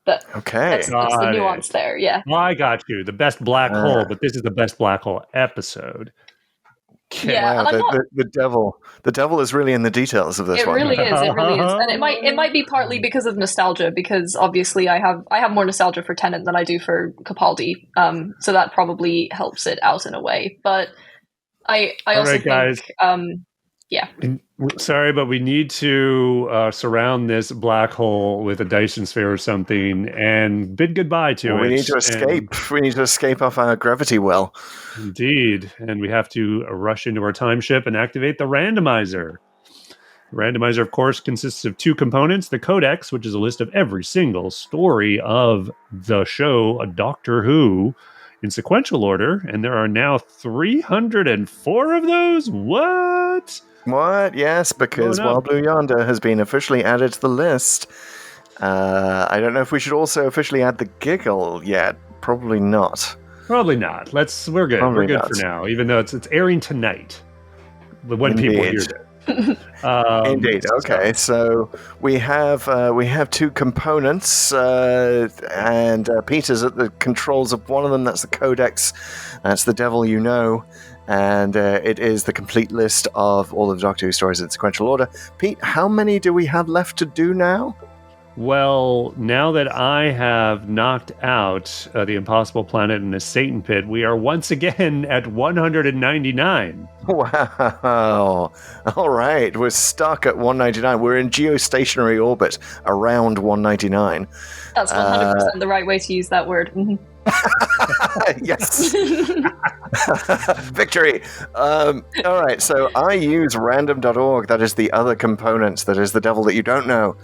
That's the nuance there. Yeah. I got you. The best black hole, but this is the best black hole episode. Yeah, wow, the devil is really in the details of this one. It really is, and it might be partly because of nostalgia, because obviously I have more nostalgia for Tennant than I do for Capaldi, so that probably helps it out in a way. But I also think, guys. Sorry, but we need to surround this black hole with a Dyson sphere or something and bid goodbye to it. We need to escape. We need to escape off our gravity well. Indeed. And we have to rush into our time ship and activate the randomizer. The randomizer, of course, consists of two components. The codex, which is a list of every single story of the show, a Doctor Who, in sequential order. And there are now 304 of those. What? Yes, because Wild Blue Yonder has been officially added to the list. I don't know if we should also officially add the giggle yet. Probably not. Probably not. We're good. We're good for now, even though it's airing tonight. When people hear it. Indeed. Okay, so we have two components, and Peter's at the controls of one of them. That's the codex. That's the devil you know. And it is the complete list of all of the Doctor Who stories in sequential order. Pete, how many do we have left to do now? Well, now that I have knocked out the Impossible Planet and the Satan Pit, we are once again at 199. Wow. All right. We're stuck at 199. We're in geostationary orbit around 199. That's 100% the right way to use that word. Mm-hmm. Yes. Victory. All right, so I use random.org. That is the other component. That is the devil that you don't know,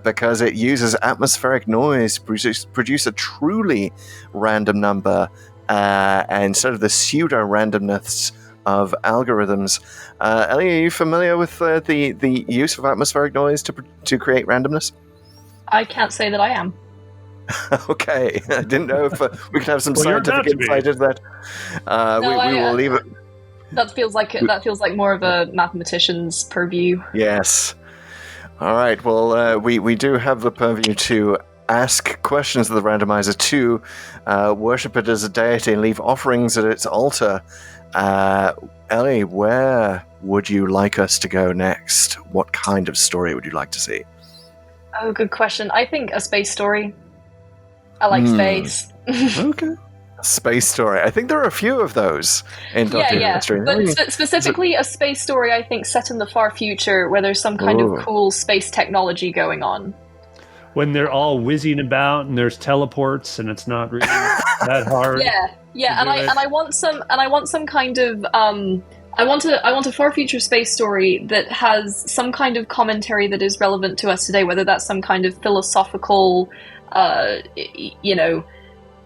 because it uses atmospheric noise to produce a truly random number instead of the pseudo-randomness of algorithms. Ellie, are you familiar with the use of atmospheric noise to create randomness? I can't say that I am. Okay, I didn't know if we could have some scientific insight into that. We will leave it. That feels like more of a mathematician's purview. Yes. All right. Well, we do have the purview to ask questions of the randomizer, to worship it as a deity and leave offerings at its altar. Ellie, where would you like us to go next? What kind of story would you like to see? Oh, good question. I think a space story. I like space. Okay. Space story. I think there are a few of those in Doctor Who history. But specifically a space story, I think, set in the far future where there's some kind of cool space technology going on. When they're all whizzing about and there's teleports and it's not really that hard. Yeah, and I want some kind of I want a far future space story that has some kind of commentary that is relevant to us today, whether that's some kind of philosophical,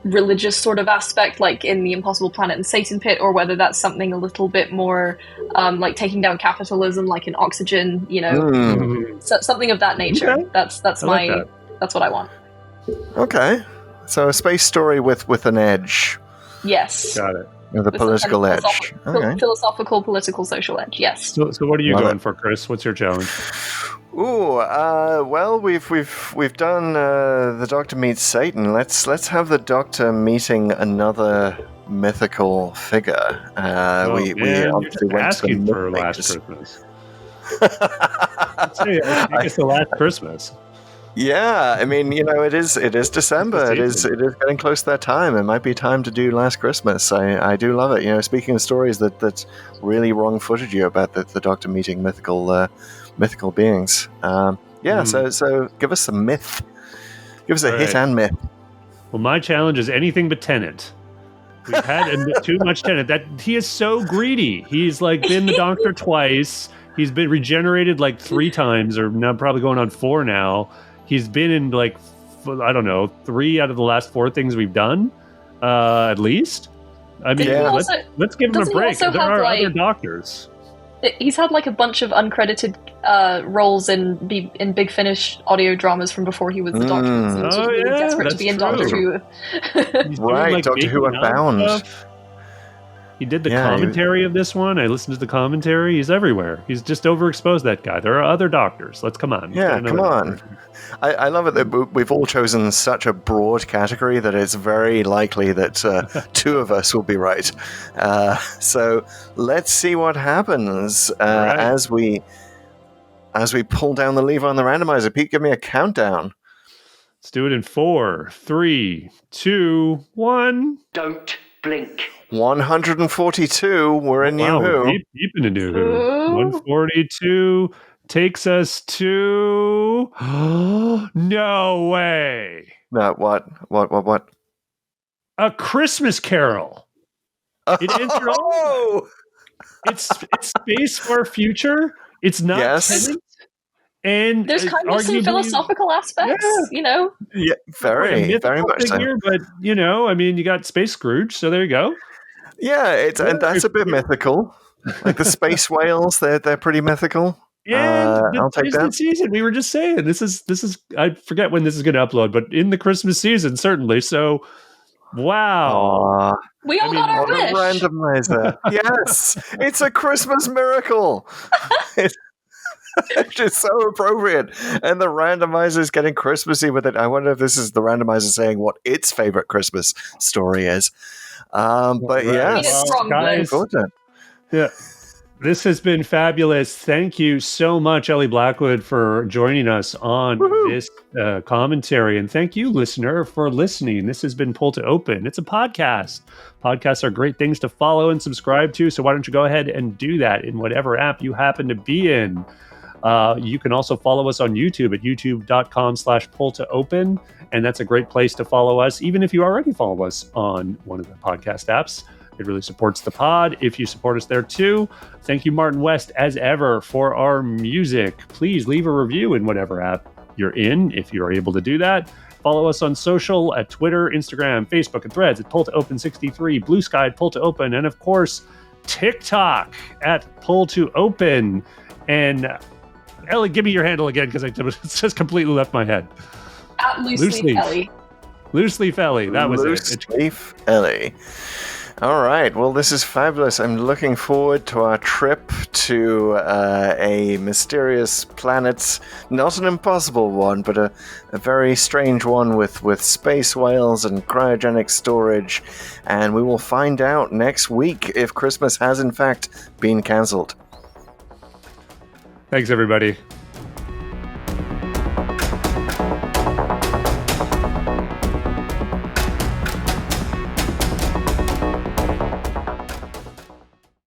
religious sort of aspect, like in The Impossible Planet and Satan Pit, or whether that's something a little bit more like taking down capitalism, like in Oxygen, so, something of that nature. Okay. That's I like that. that's what I want. Okay. So a space story with an edge. Yes. Got it. With a With some political kind of edge. Okay. philosophical, political, social edge. Yes. So what are you Love going it. for, Chris? What's your challenge? Ooh, well, we've done the Doctor meets Satan. Let's have the Doctor meeting another mythical figure. We you're obviously just went asking to for mythics. last Christmas. I think it's the last Christmas. Yeah, I mean, it is December. It is getting close to that time. It might be time to do Last Christmas. I do love it. Speaking of stories that really wrong-footed you about the Doctor meeting mythical beings. So give us some myth. Give us a hit and myth. Well, my challenge is anything but Tennant. We've had too much Tennant. That he is so greedy. He's been the Doctor twice. He's been regenerated 3 times, or now probably going on 4 now. He's been in 3 out of the last 4 things we've done, at least. I mean, let's give him a break. There are other Doctors. He's had a bunch of uncredited roles in Big Finish audio dramas from before he was the Doctor. So he was really desperate to be in Doctor Who. He's Right, doing, Doctor Who Unbound. stuff. He did the commentary of this one. I listened to the commentary. He's everywhere. He's just overexposed, that guy. There are other Doctors. Come on. Yeah, come on. I love it that we've all chosen such a broad category that it's very likely that 2 of us will be right. So let's see what happens as we pull down the lever on the randomizer. Pete, give me a countdown. Let's do it in 4, 3, 2, 1. Don't blink. 142. We're in NuWho. Deep into NuWho. 142 takes us to... No way. No, what? A Christmas Carol. It entered all. It's Space Far Future. It's not Tennant. And there's kind of some philosophical aspects, Yeah, very much so. Here, but you got Space Scrooge, so there you go. Yeah, and that's a bit mythical. The space whales, they're pretty mythical. Yeah, I'll take that. Season. We were just saying this is. I forget when this is going to upload, but in the Christmas season, certainly. So, wow. We all got our wish. Randomizer. Yes, it's a Christmas miracle. It's just so appropriate, and the randomizer is getting Christmassy with it. I wonder if this is the randomizer saying what its favorite Christmas story is. But yes, guys, yeah, this has been fabulous. Thank you so much, Ellie Blackwood, for joining us on this commentary, and thank you, listener, for listening. This has been Pull to Open. It's a podcast. Podcasts are great things to follow and subscribe to, so why don't you go ahead and do that in whatever app you happen to be in. You can also follow us on YouTube at youtube.com/pull-to-open. And that's a great place to follow us, even if you already follow us on one of the podcast apps. It really supports the pod if you support us there too. Thank you, Martin West, as ever, for our music. Please leave a review in whatever app you're in, if you're able to do that. Follow us on social at Twitter, Instagram, Facebook, and Threads at Pull2Open63, Blue Sky at Pull2Open, and of course, TikTok at Pull2Open. And Ellie, give me your handle again, because it just completely left my head. At Loose Leaf Ellie. Loose Leaf Ellie. That was Loose Leaf Ellie. All right. Well, this is fabulous. I'm looking forward to our trip to a mysterious planet. Not an impossible one, but a very strange one with space whales and cryogenic storage. And we will find out next week if Christmas has, in fact, been cancelled. Thanks, everybody.